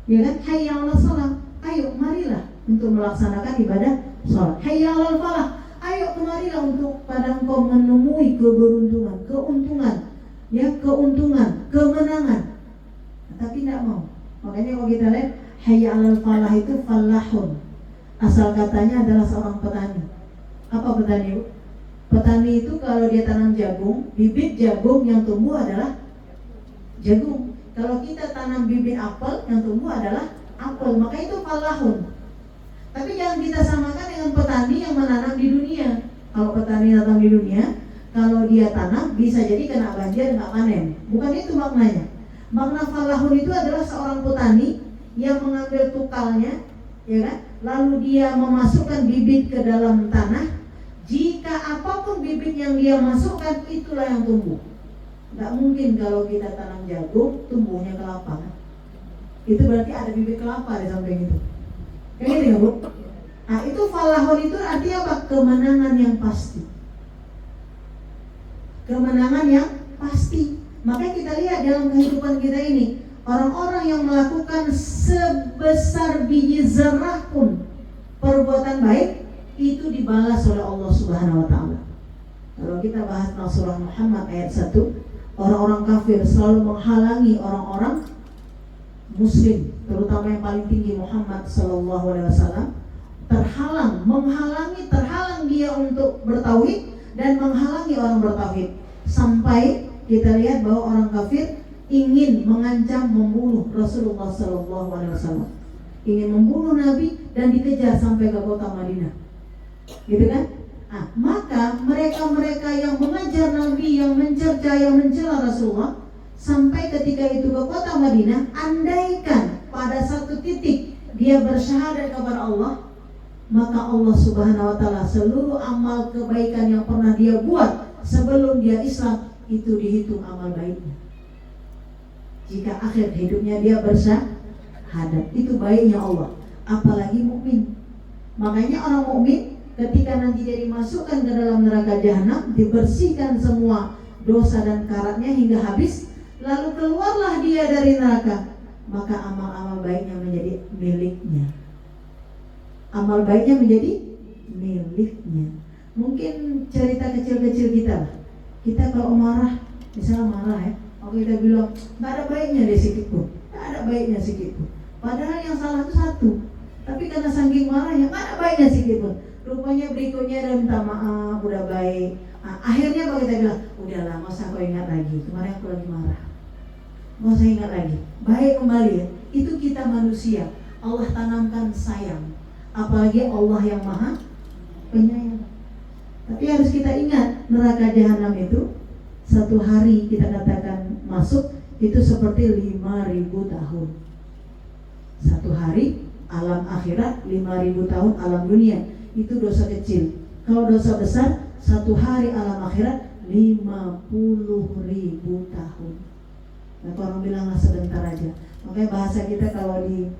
Ya kan? Hayya 'alas shalah. Ayo marilah untuk melaksanakan ibadah salat. Hayya 'alal falah. Ayo kemarilah untuk pada engkau menemui keberuntungan, keuntungan, ya keuntungan, kemenangan. Tapi tidak mau. Makanya kalau kita lihat hayya 'alal falah itu falahun. Asal katanya adalah seorang petani. Apa petani? Petani itu kalau dia tanam jagung, bibit jagung yang tumbuh adalah jagung. Kalau kita tanam bibit apel, yang tumbuh adalah apel. Maka itu falahun. Tapi jangan kita samakan dengan petani yang menanam di dunia. Kalau petani tanam di dunia, kalau dia tanam bisa jadi kena banjir nggak panen. Bukan itu maknanya. Makna falahun itu adalah seorang petani yang mengambil tukalnya, ya kan? Lalu dia memasukkan bibit ke dalam tanah. Jika apapun bibit yang dia masukkan, itulah yang tumbuh. Nggak mungkin kalau kita tanam jagung tumbuhnya kelapa kan? Itu berarti ada bibit kelapa di samping itu. Kayak gitu ya bu? Nah itu falahun itu artinya apa? Kemenangan yang pasti. Kemenangan yang pasti. Makanya kita lihat dalam kehidupan kita ini, orang-orang yang melakukan sebesar biji zarah pun perbuatan baik, itu dibalas oleh Allah Subhanahu wa ta'ala. Kalau kita bahas surah Muhammad ayat 1, orang-orang kafir selalu menghalangi orang-orang muslim, terutama yang paling tinggi Muhammad sallallahu alaihi wasallam, terhalang dia untuk bertauhid, dan menghalangi orang bertauhid. Sampai kita lihat bahwa orang kafir ingin mengancam membunuh Rasulullah SAW, ingin membunuh Nabi dan dikejar sampai ke kota Madinah, gitu kan? Maka mereka-mereka yang mengajar Nabi, yang mencerca, yang mencela Rasulullah, sampai ketika itu ke kota Madinah, andaikan pada satu titik dia bersyahadat kepada Allah, maka Allah Subhanahu wa Ta'ala seluruh amal kebaikan yang pernah dia buat sebelum dia Islam itu dihitung amal baiknya. Jika akhir hidupnya dia bersyahadat, itu baiknya Allah. Apalagi mukmin. Makanya orang mukmin ketika nanti dia dimasukkan ke dalam neraka jahanam, dibersihkan semua dosa dan karatnya hingga habis, lalu keluarlah dia dari neraka, maka amal-amal baiknya menjadi miliknya. Amal baiknya menjadi miliknya. Mungkin cerita kecil-kecil kita. Kita kalau marah, misalnya marah ya, kita bilang nggak ada baiknya deh sedikit pun, nggak ada baiknya sedikit pun. Padahal yang salah itu satu, tapi karena saking marahnya nggak ada baiknya sedikit pun. Rupanya berikutnya dia minta maaf, udah baik. Akhirnya kalau kita bilang, udahlah, nggak usah kau ingat lagi. Kemarin aku lagi marah, nggak usah ingat lagi. Baik kembali ya. Itu kita manusia. Allah tanamkan sayang. Apalagi Allah yang maha penyayang. Tapi harus kita ingat, neraka jahanam itu satu hari kita katakan masuk itu seperti 5.000 tahun. Satu hari alam akhirat, 5.000 tahun alam dunia. Itu dosa kecil. Kalau dosa besar, satu hari alam akhirat 50.000 tahun. Nah, orang bilanglah sebentar aja. Makanya bahasa kita kalau di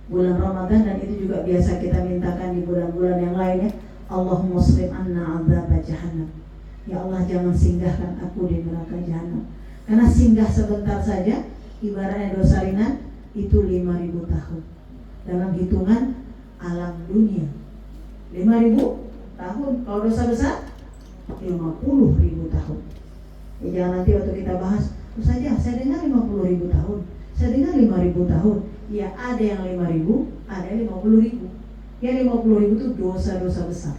bulan Ramadan, dan itu juga biasa kita mintakan di bulan-bulan yang lainnya, Allahumma shrif anna adzab jahannam. Ya Allah, jangan singgahkan aku di neraka jahanam. Karena singgah sebentar saja, ibaratnya dosa ringan itu 5.000 tahun. Dalam hitungan alam dunia 5.000 tahun. Kalau dosa besar 50.000 tahun. Ya, jangan nanti waktu kita bahas, terus saja saya dengar 50.000 tahun, saya dengar 5.000 tahun. Ya, ada yang 5.000, ada yang 50.000. Yang 50.000 itu dosa-dosa besar.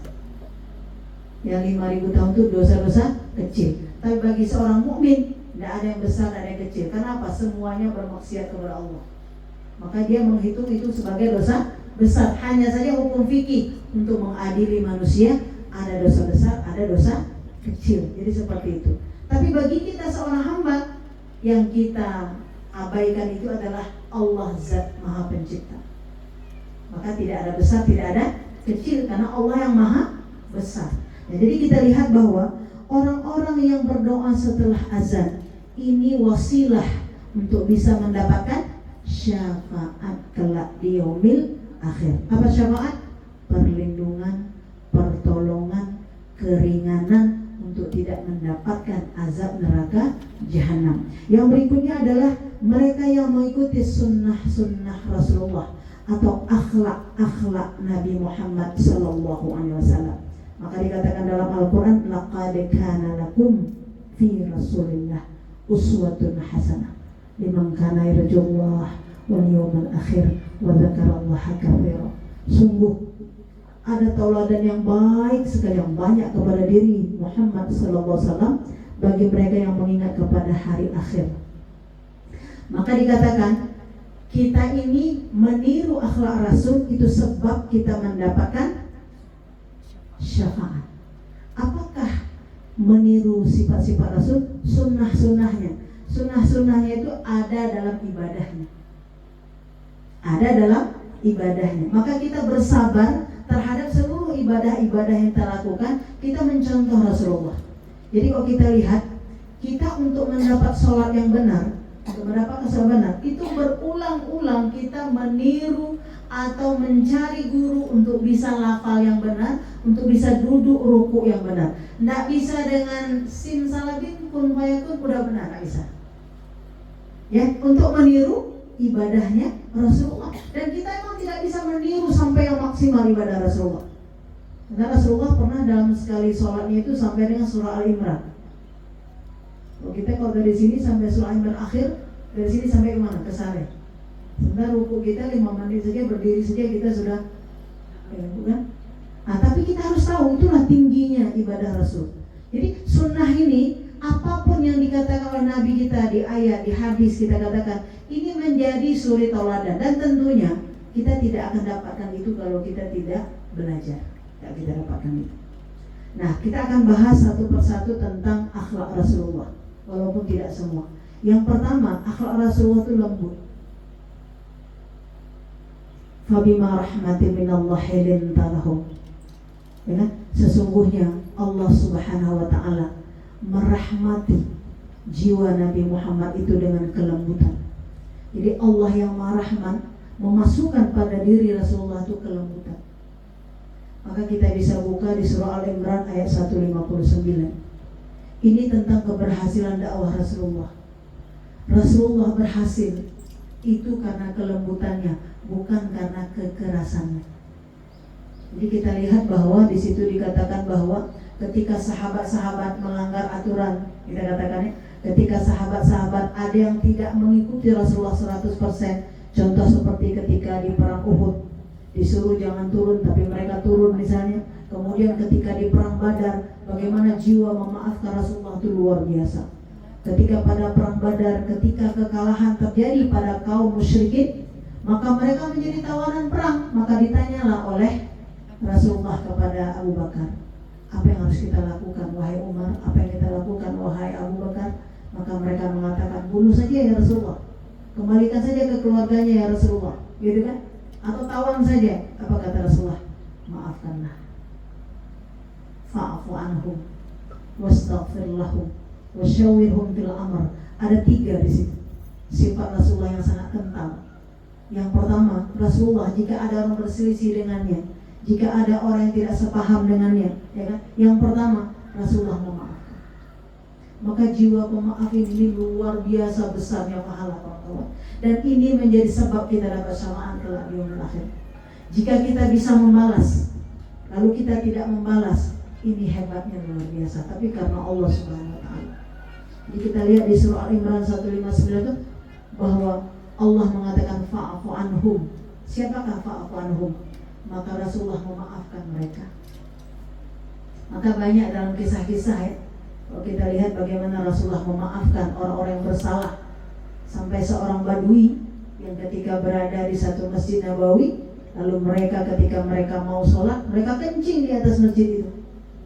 Yang 5.000 tahun itu dosa-dosa kecil. Tapi bagi seorang mukmin tidak ada yang besar, tidak ada yang kecil. Kenapa? Semuanya bermaksiat kepada Allah. Maka dia menghitung itu sebagai dosa besar. Hanya saja hukum fikih untuk mengadili manusia, ada dosa besar, ada dosa kecil. Jadi seperti itu. Tapi bagi kita seorang hamba, yang kita abaikan itu adalah Allah Zat Maha Pencipta. Maka tidak ada besar, tidak ada kecil, karena Allah yang Maha Besar. Nah, jadi kita lihat bahwa orang-orang yang berdoa setelah azan ini wasilah untuk bisa mendapatkan syafaat kelak di yaumil akhir. Apa syafaat? Perlindungan, pertolongan, keringanan untuk tidak mendapatkan azab neraka jahanam. Yang berikutnya adalah mereka yang mengikuti sunnah-sunnah Rasulullah atau akhlak-akhlak Nabi Muhammad SAW. Maka dikatakan dalam Al-Quran, laqad kana lakum fi Rasulillah uswatun hasanah liman kana yarjullah wal yawmal akhir wa dzakarallaha katsira. Sungguh ada tauladan yang baik sekali, yang banyak kepada diri Muhammad SAW bagi mereka yang mengingat kepada hari akhir. Maka dikatakan kita ini meniru akhlak Rasul itu sebab kita mendapatkan syafaat. Apakah meniru sifat-sifat Rasul? Sunnah-sunnahnya. Sunnah-sunnahnya itu ada dalam ibadahnya. Ada dalam ibadahnya. Maka kita bersabar terhadap seluruh ibadah-ibadah yang kita lakukan. Kita mencontoh Rasulullah. Jadi kalau kita lihat, kita untuk mendapat sholat yang benar, untuk mendapatkan sholat benar, itu berulang-ulang kita meniru atau mencari guru untuk bisa lafal yang benar, untuk bisa duduk ruku yang benar. Nggak bisa dengan simsalabim kun fayakun udah benar, nggak bisa. Ya, untuk meniru ibadahnya Rasulullah. Dan kita emang tidak bisa meniru sampai yang maksimal ibadah Rasulullah. Karena Rasulullah pernah dalam sekali sholatnya itu sampai dengan surah Al-Imran. Kalau dari sini sampai surah Al-Imran akhir, dari sini sampai kemana? Ke Sare. Sebentar ruku kita 5 menit saja, berdiri saja kita sudah bukan? Nah, tapi kita harus tahu itulah tingginya ibadah Rasul. Jadi sunnah ini, apapun yang dikatakan oleh Nabi kita di ayat, di hadis, kita katakan ini menjadi suri tauladan. Dan tentunya kita tidak akan dapatkan itu kalau kita tidak belajar. Tidak kita dapatkan itu. Nah, kita akan bahas satu persatu tentang akhlak Rasulullah, walaupun tidak semua. Yang pertama, akhlak Rasulullah itu lembut. Fabima rahmatin minallahi linta lahum. Ya kan? Sesungguhnya Allah Subhanahu wa taala merahmati jiwa Nabi Muhammad itu dengan kelembutan. Jadi Allah yang Maha Rahman memasukkan pada diri Rasulullah itu kelembutan. Maka kita bisa buka di surah Al-Imran ayat 159. Ini tentang keberhasilan dakwah Rasulullah. Rasulullah berhasil itu karena kelembutannya, bukan karena kekerasannya. Jadi kita lihat bahwa di situ dikatakan bahwa ketika sahabat-sahabat melanggar aturan, kita katakan ketika sahabat-sahabat ada yang tidak mengikuti Rasulullah 100%, contoh seperti ketika di perang Uhud disuruh jangan turun tapi mereka turun misalnya. Kemudian ketika di perang Badar, bagaimana jiwa memaafkan Rasulullah itu luar biasa. Ketika pada perang Badar, ketika kekalahan terjadi pada kaum musyrikin, maka mereka menjadi tawanan perang. Maka ditanyalah oleh Rasulullah kepada Abu Bakar, apa yang harus kita lakukan wahai Umar, apa yang kita lakukan wahai Abu Bakar? Maka mereka mengatakan, bunuh saja ya Rasulullah, kembalikan saja ke keluarganya ya Rasulullah, gitu kan? Atau tawan saja. Apa kata Rasulullah? Maafkanlah. Fa'fu anhum wastaghfir lahum wasyawirhum fil amr. Ada 3 di situ sifat Rasulullah yang sangat kental. Yang pertama, Rasulullah jika ada orang berselisih dengannya, jika ada orang yang tidak sepaham dengannya, ya kan? Yang pertama, Rasulullah memaafkan. Maka jiwa pemaaf ini luar biasa besarnya pahala, kawan-kawan. Dan ini menjadi sebab kita dapat syafaat kelak di yaumil akhir. Jika kita bisa membalas, lalu kita tidak membalas, ini hebatnya luar biasa. Tapi karena Allah Subhanahu wa taala. Jadi kita lihat di surah Al-Imran 159 itu bahwa Allah mengatakan fa'fu anhum. Siapakah fa'fu anhum? Maka Rasulullah memaafkan mereka. Maka banyak dalam kisah-kisah ya, kalau kita lihat bagaimana Rasulullah memaafkan orang-orang yang bersalah. Sampai seorang Badui yang ketika berada di satu masjid Nabawi, lalu mereka ketika mereka mau sholat, mereka kencing di atas masjid itu.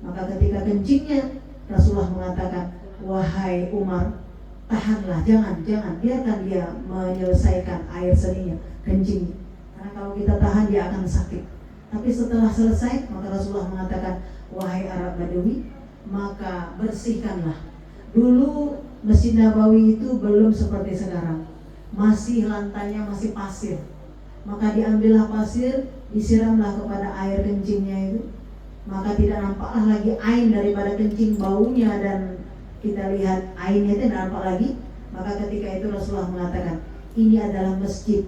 Maka ketika kencingnya, Rasulullah mengatakan, wahai Umar, tahanlah, jangan biarkan dia menyelesaikan air seninya, kencing. Karena kalau kita tahan dia akan sakit. Tapi setelah selesai, maka Rasulullah mengatakan, wahai Arab Badui, maka bersihkanlah. Dulu Masjid Nabawi itu belum seperti sekarang, masih lantainya masih pasir. Maka diambillah pasir, disiramlah kepada air kencingnya itu. Maka tidak nampaklah lagi ain daripada kencing, baunya, dan kita lihat ainnya itu tidak nampak lagi. Maka ketika itu Rasulullah mengatakan, ini adalah masjid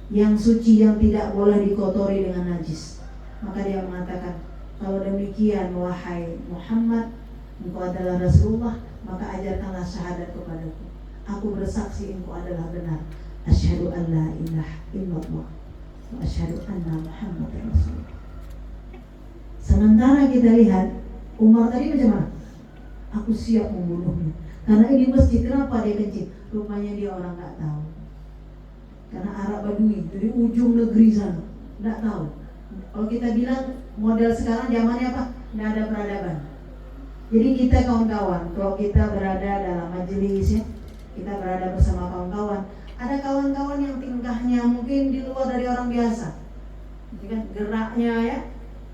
yang suci, yang tidak boleh dikotori dengan najis. Maka dia mengatakan, kalau demikian wahai Muhammad, engkau adalah Rasulullah, maka ajarkanlah syahadat kepadaku. Aku bersaksi engkau adalah benar. Asyhadu an la ilaha illallah wa asyhadu anna Muhammadar Rasulullah. Sementara kita lihat Umar tadi macam mana? Aku siap membunuhnya. Karena ini masjid, kenapa dia kencing? Rupanya dia orang tak tahu. Karena Arab Badui dari ujung negeri sana, tak tahu. Kalau kita bilang model sekarang zamannya apa? Tidak ada peradaban. Jadi kita kawan-kawan, kalau kita berada dalam majelis ya, kita berada bersama kawan-kawan, ada kawan-kawan yang tingkahnya mungkin di luar dari orang biasa. Jadi kan geraknya ya,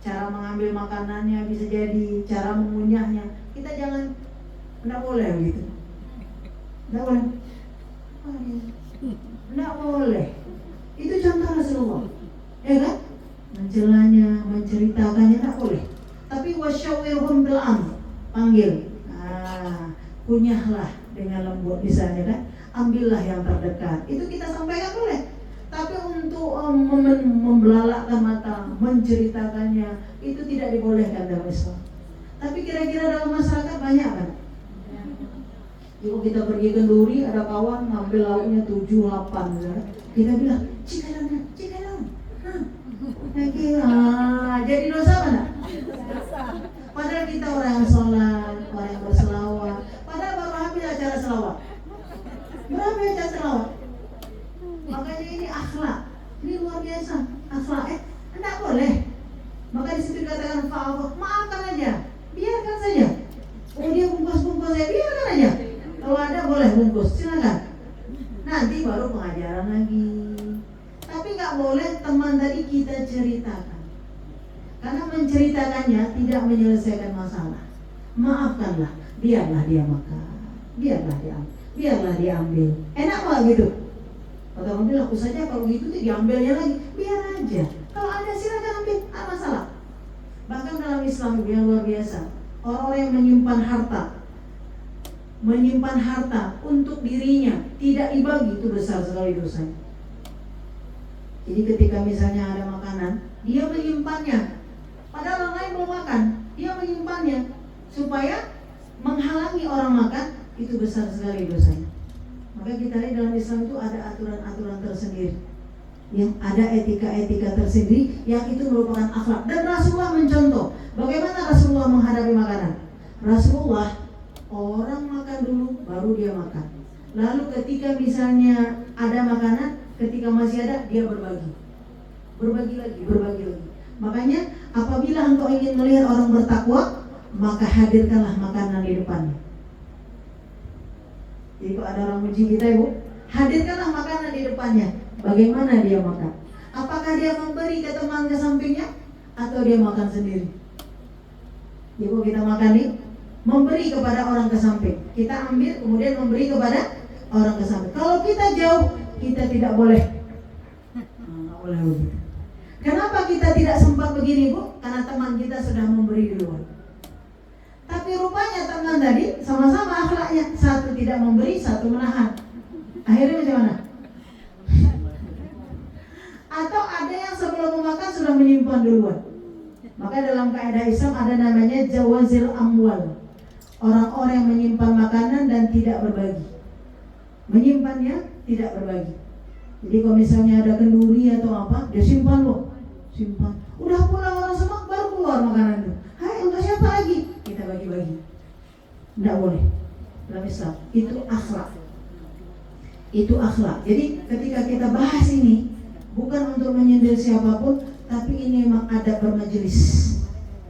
cara mengambil makanannya bisa jadi, cara mengunyahnya. Kita jangan, tidak boleh begitu. Tidak boleh. Tidak boleh. Itu contoh Rasulullah, ya kan? Mencelanya, menceritakannya tidak boleh. Tapi wasyawirhum bil amr, panggil, kunyahlah dengan lembut misalnya kan, ambillah yang terdekat. Itu kita sampaikan boleh. Tapi untuk membelalakkan mata, menceritakannya, itu tidak dibolehkan dalam Islam. Tapi kira-kira dalam masyarakat banyak kan? Jika kita pergi ke Duri, ada kawan ngambil lauknya 7-8 ya. Kita bilang, cikalong. Jadi dosa mana? Padahal kita orang yang sholat, orang yang berselawat. Padahal baru habis acara selawat. Berapa acara selawat? Makanya ini akhlak. Ini luar biasa. Akhlak. Enggak boleh. Maka di situ dikatakan fa'afu, maafkan aja. Biarkan saja. Oh dia bungkus-bungkus saya, biarkan aja. Kalau ada boleh bungkus, silakan. Nanti baru pengajaran lagi. Tapi nggak boleh teman tadi kita ceritakan. Karena menceritakannya tidak menyelesaikan masalah. Maafkanlah, biarlah dia makan, biarlah dia ambil. Enak nggak gitu? Kata orang bilang, aku saja kalau gitu tuh diambilnya lagi. Biar aja. Kalau ada silakan ambil, ada masalah. Bahkan dalam Islam yang luar biasa, orang-orang yang menyimpan harta untuk dirinya tidak dibagi, itu besar sekali dosanya. Jadi ketika misalnya ada makanan, dia menyimpannya, padahal orang lain belum makan, dia menyimpannya supaya menghalangi orang makan, itu besar sekali dosanya. Maka kita lihat dalam Islam itu ada aturan-aturan tersendiri, yang ada etika-etika tersendiri, yang itu merupakan akhlak. Dan Rasulullah mencontoh bagaimana Rasulullah menghadapi makanan. Rasulullah orang makan dulu baru dia makan. Lalu ketika misalnya ada makanan, ketika masih ada dia berbagi lagi. Makanya apabila engkau ingin melihat orang bertakwa, maka hadirkanlah makanan di depannya. Jadi kalau ada orang muji kita, Ibu, hadirkanlah makanan di depannya. Bagaimana dia makan? Apakah dia memberi ke teman ke sampingnya atau dia makan sendiri? Ibu, kita makan nih, memberi kepada orang ke samping. Kita ambil kemudian memberi kepada orang ke samping. Kalau kita jauh, kita tidak boleh. Nggak boleh begitu. Kenapa kita tidak sempat begini, Bu? Karena teman kita sudah memberi duluan. Tapi rupanya teman tadi sama-sama akhlaknya, satu tidak memberi, satu menahan. Akhirnya macam mana? Atau ada yang sebelum memakan sudah menyimpan duluan. Maka dalam kaidah Islam ada namanya jawazil amwal. Orang-orang yang menyimpan makanan dan tidak berbagi. Menyimpannya tidak berbagi. Jadi kalau misalnya ada kenduri atau apa, dia simpan loh. Simpan. Udah pulang orang semua baru keluar makanan itu. Hai, untuk siapa lagi? Kita bagi-bagi. Tidak boleh. Dalam Islam itu akhlak. Itu akhlak. Jadi ketika kita bahas ini bukan untuk menyindir siapapun, tapi ini memang adab bermajelis.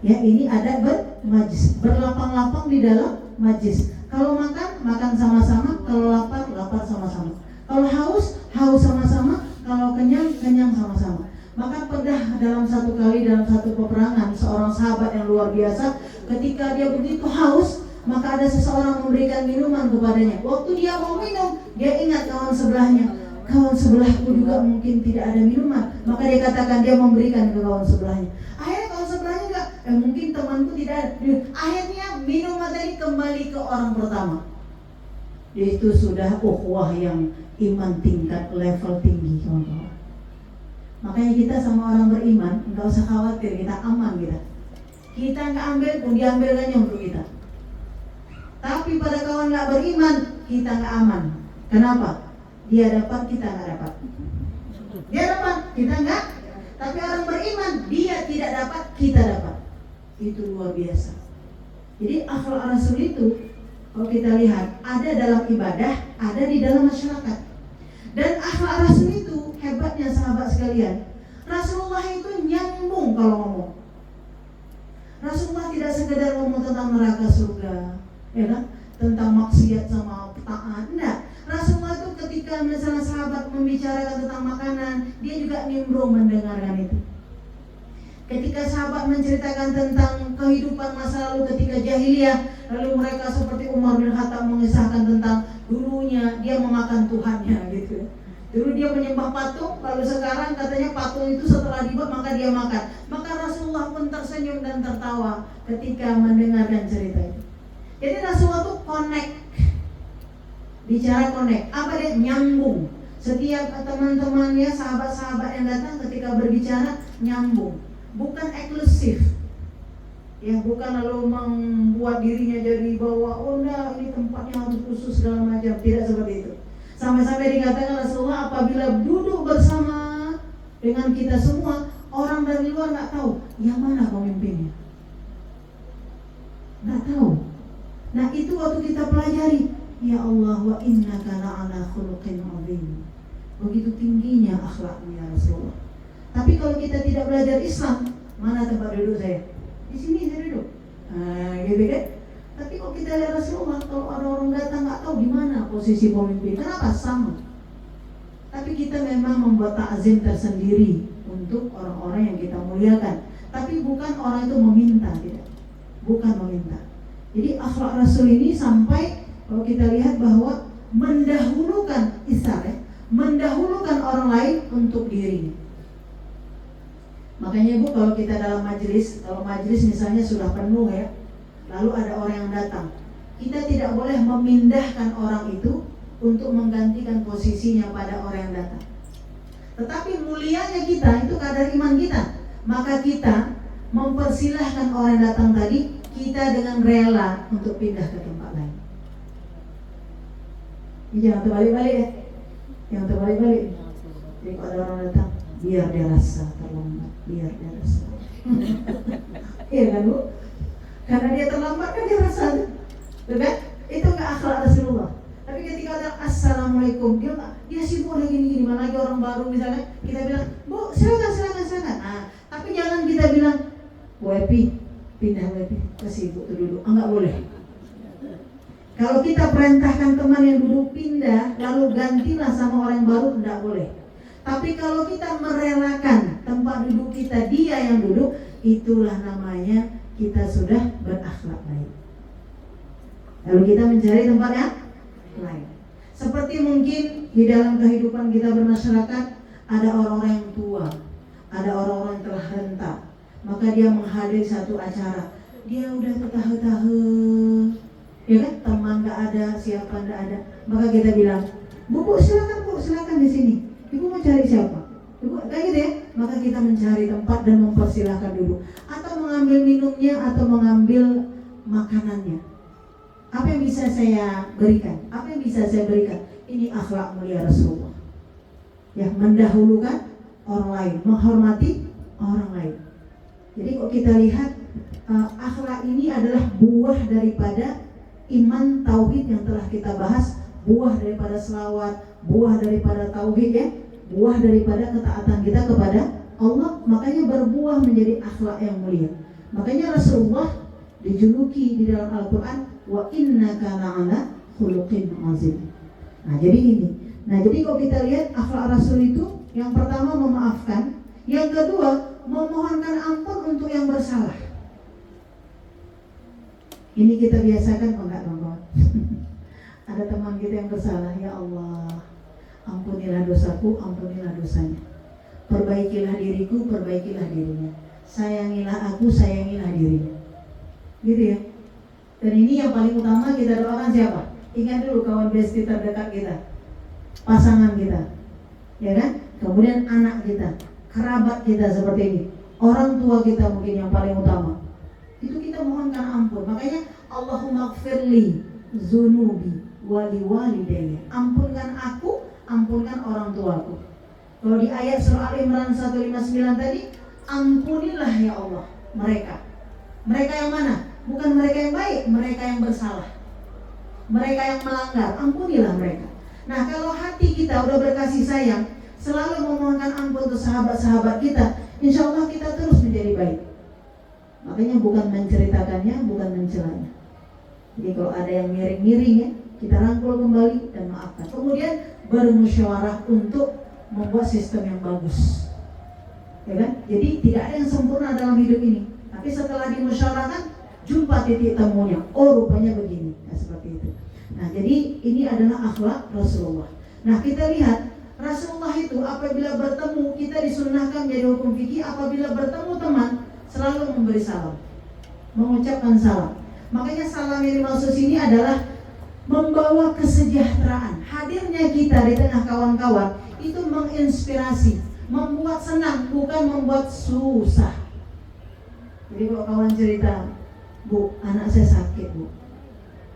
Ya, ini adab bermajlis, berlapang-lapang di dalam majlis. Kalau makan sama-sama, kalau lapar sama-sama. Kalau haus sama-sama, kalau kenyang sama-sama. Maka pernah dalam satu peperangan seorang sahabat yang luar biasa, ketika dia begitu haus, maka ada seseorang memberikan minuman kepadanya. Waktu dia mau minum, dia ingat kawan sebelahnya. Kawan sebelahku juga mungkin tidak ada minuman, maka dia katakan dia memberikan ke kawan sebelahnya. Akhirnya kawan sebelahnya juga, mungkin temanku tidak ada. Akhirnya minuman tadi kembali ke orang pertama. Itu sudah ukhuwah yang iman tingkat level tinggi, kawan-kawan. Makanya kita sama orang beriman, enggak usah khawatir, kita aman kita. Kita nggak ambil pun diambilkannya untuk kita. Tapi pada kawan nggak beriman, kita nggak aman. Kenapa? Dia dapat, kita nggak dapat. Dia dapat, kita nggak. Tapi orang beriman, dia tidak dapat, kita dapat. Itu luar biasa. Jadi akhlak Rasul itu, kalau kita lihat, ada dalam ibadah, ada di dalam masyarakat. Dan akhlak Rasul itu hebatnya sahabat sekalian. Rasulullah itu nyambung kalau ngomong. Rasulullah tidak sekedar ngomong tentang neraka surga, ya kan? Tentang maksiat sama taat. Enggak. Rasulullah itu ketika misalnya sahabat membicarakan tentang makanan, dia juga nimbrung mendengarkan itu. Ketika sahabat menceritakan tentang kehidupan masa lalu ketika jahiliyah, lalu mereka seperti Umar bin Khattab mengisahkan tentang dulunya dia memakan Tuhannya gitu. Dulu dia menyembah patung, lalu sekarang katanya patung itu setelah dibuat maka dia makan. Maka Rasulullah pun tersenyum dan tertawa ketika mendengarkan cerita itu. Jadi Rasulullah itu connect. Bicara connect, apa dia? Nyambung. Setiap teman-temannya, sahabat-sahabat yang datang ketika berbicara nyambung. Bukan eksklusif. Ya, bukan lalu membuat dirinya jadi bahwa oh enggak, ini tempatnya harus khusus segala macam. Tidak seperti itu. Sampai-sampai dikatakan Rasulullah apabila duduk bersama dengan kita semua, orang dari luar nggak tahu yang mana pemimpinnya. nggak tahu. Nah itu waktu kita pelajari, ya Allah, wa innaka la'ala khuluqin 'adzim. Begitu tingginya akhlakmu ya Rasulullah. Tapi kalau kita tidak belajar Islam, mana tempat duduk saya? Di sini saya duduk. Gitu kan? Tapi kalau kita lihat Rasulullah, kalau ada orang datang nggak tahu di mana posisi pemimpin. Kenapa? Sama. Tapi kita memang membuat ta'zim tersendiri untuk orang-orang yang kita muliakan. Tapi bukan orang itu meminta, tidak. Bukan meminta. Jadi akhlak Rasul ini sampai kalau kita lihat bahwa mendahulukan mendahulukan orang lain untuk dirinya. Makanya Bu, kalau kita dalam majelis, kalau majelis misalnya sudah penuh ya, lalu ada orang yang datang, kita tidak boleh memindahkan orang itu untuk menggantikan posisinya pada orang yang datang. Tetapi mulianya kita itu kadar iman kita, maka kita mempersilahkan orang yang datang tadi, kita dengan rela untuk pindah ke tempat lain. Ini jangan terbalik-balik ya, jangan terbalik-balik. Jadi kalau ada orang datang, biar dia rasa terlambat, biar dia rasa. Iya kan Bu? Karena dia terlambat kan dia rasa, betul kan? Itu nggak akhlak Rasulullah. Tapi ketika ada assalamualaikum, dia sibuk lagi gini, mana lagi orang baru misalnya, kita bilang, Bu silakan. Tapi jangan kita bilang, WP, pindah WP, ke sibuk tuh duduk, nggak boleh. Kalau kita perintahkan teman yang duduk pindah, lalu gantilah sama orang baru, nggak boleh. Tapi kalau kita merelakan tempat duduk kita, dia yang duduk, itulah namanya kita sudah berakhlak baik. Lalu kita mencari tempat yang lain. Seperti mungkin di dalam kehidupan kita bermasyarakat, ada orang-orang yang tua, ada orang-orang yang telah renta, maka dia menghadiri satu acara, dia udah tertahe-tahe, ya kan, teman nggak ada, siapa nggak ada, maka kita bilang, Bu silakan di sini. Ibu mau cari siapa? Ibu kayak gitu ya. Maka kita mencari tempat dan mempersilahkan duduk, atau mengambil minumnya, atau mengambil makanannya. Apa yang bisa saya berikan? Ini akhlak mulia Rasulullah. Ya, mendahulukan orang lain, menghormati orang lain. Jadi kalau kita lihat akhlak ini adalah buah daripada iman tauhid yang telah kita bahas, buah daripada selawat, buah daripada tauhid ya, buah daripada ketaatan kita kepada Allah, makanya berbuah menjadi akhlak yang mulia. Makanya Rasulullah dijuluki di dalam Al-Quran, wa innaka la'ala khuluqin 'adzim. Nah jadi ini. Nah jadi kalau kita lihat akhlak Rasul itu, yang pertama memaafkan, yang kedua memohonkan ampun untuk yang bersalah. Ini kita biasakan kok enggak teman-teman? Ada teman kita yang bersalah, ya Allah, ampunilah dosaku, ampunilah dosanya. Perbaikilah diriku, perbaikilah dirinya. Sayangilah aku, sayangilah dirinya. Gitu ya. Dan ini yang paling utama kita doakan siapa? Ingat dulu kawan bestie terdekat kita, pasangan kita, ya kan? Kemudian anak kita, kerabat kita seperti ini, orang tua kita mungkin yang paling utama. Itu kita mohonkan ampun. Makanya Allahumma gfirli zunubi wali walidayya. Ampunkan aku, ampunkan orang tuaku. Kalau di ayat surah Al-Imran 159 tadi, ampunilah ya Allah mereka. Mereka yang mana? Bukan mereka yang baik, mereka yang bersalah, mereka yang melanggar, ampunilah mereka. Nah kalau hati kita udah berkasih sayang, selalu memohonkan ampun untuk sahabat-sahabat kita, insya Allah kita terus menjadi baik. Makanya bukan menceritakannya, bukan mencelanya. Jadi kalau ada yang miring-miring ya, kita rangkul kembali dan maafkan. Kemudian bermusyawarah untuk membuat sistem yang bagus, ya kan? Jadi tidak ada yang sempurna dalam hidup ini. Tapi setelah dimusyawarahkan, jumpa titik temunya. Oh rupanya begini, nah, seperti itu. Nah jadi ini adalah akhlak Rasulullah. Nah kita lihat Rasulullah itu apabila bertemu, kita disunnahkan menjadi hukum fikih, apabila bertemu teman selalu memberi salam, mengucapkan salam. Makanya salam yang dimaksud sini adalah membawa kesejahteraan. Hadirnya kita di tengah kawan-kawan itu menginspirasi, membuat senang, bukan membuat susah. Jadi kalau kawan cerita, Bu, anak saya sakit, Bu.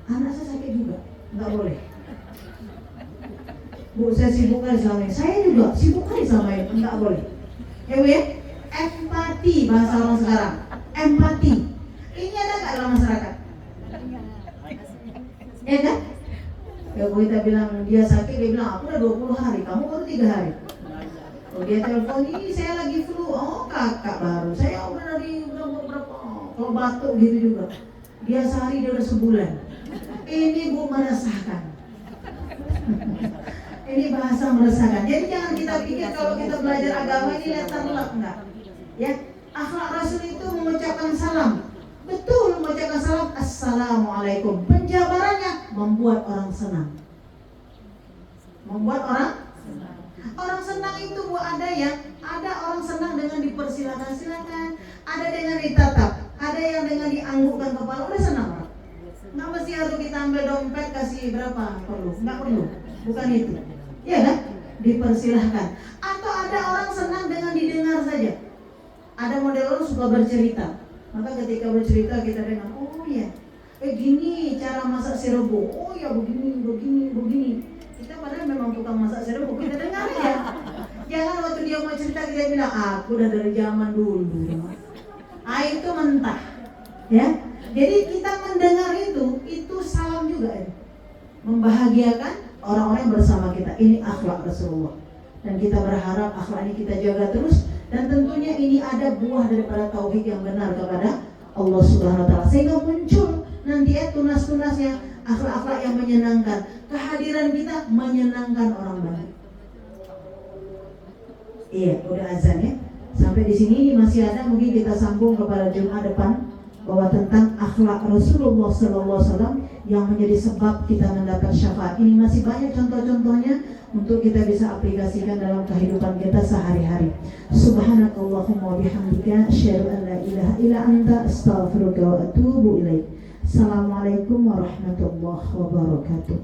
Anak saya sakit juga, nggak boleh. Bu, saya sibuk kali selama ini. Saya juga sibuk kali selama ini, nggak boleh. Ya Bu ya, empati bahasa orang sekarang. Empati. Ini ada nggak dalam masyarakat? Ya kan? Ya kalau kita bilang dia sakit, dia bilang aku udah 20 hari, kamu baru 3 hari. Kalau dia telepon, ini saya lagi flu, oh kakak baru, saya udah dari berapa, kalau batuk gitu juga. Dia sehari, dia udah sebulan. Ini Bu meresahkan. Ini bahasa meresahkan. Jadi jangan kita pikir kalau kita belajar agama ini letterlock, enggak. Ya, akhlak Rasul itu mengucapkan salam. Betul, mengucapkan salam, assalamualaikum. Penjabarannya membuat orang senang. Membuat orang senang itu Bu, ada orang senang dengan dipersilakan, ada dengan ditatap, ada yang dengan dianggukkan kepala, udah senang orang. Nggak mesti harus kita ambil dompet kasih berapa perlu, nggak perlu, bukan itu. Ya kan? Dipersilahkan. Atau ada orang senang dengan didengar saja. Ada model orang suka bercerita. Maka ketika bercerita kita dengar, oh ya, gini cara masak serobong. Oh ya begini. Kita padahal memang tukang masak serobong, kita dengar ya. Jangan waktu dia mau cerita kita bilang, aku udah dari zaman dulu. Itu mentah. Ya. Jadi kita mendengar itu salam juga ya. Membahagiakan orang-orang yang bersama kita. Ini akhlak Rasulullah. Dan kita berharap akhlak ini kita jaga terus. Dan tentunya ini ada buah daripada tauhid yang benar kepada Allah Subhanahu wa taala. Sehingga muncul nanti tunas-tunasnya akhlak-akhlak yang menyenangkan. Kehadiran kita menyenangkan orang banyak. Iya, udah azan ya. Sampai di sini ini masih ada, mungkin kita sambung kepada Jumat depan bahwa tentang akhlak Rasulullah SAW yang menjadi sebab kita mendapat syafaat. Ini masih banyak contoh-contohnya untuk kita bisa aplikasikan dalam kehidupan kita sehari-hari. Subhanakallahumma wa bihamdika asyhadu an la ilaha illa anta astaghfiruka wa atubu ilaik. Assalamualaikum warahmatullahi wabarakatuh.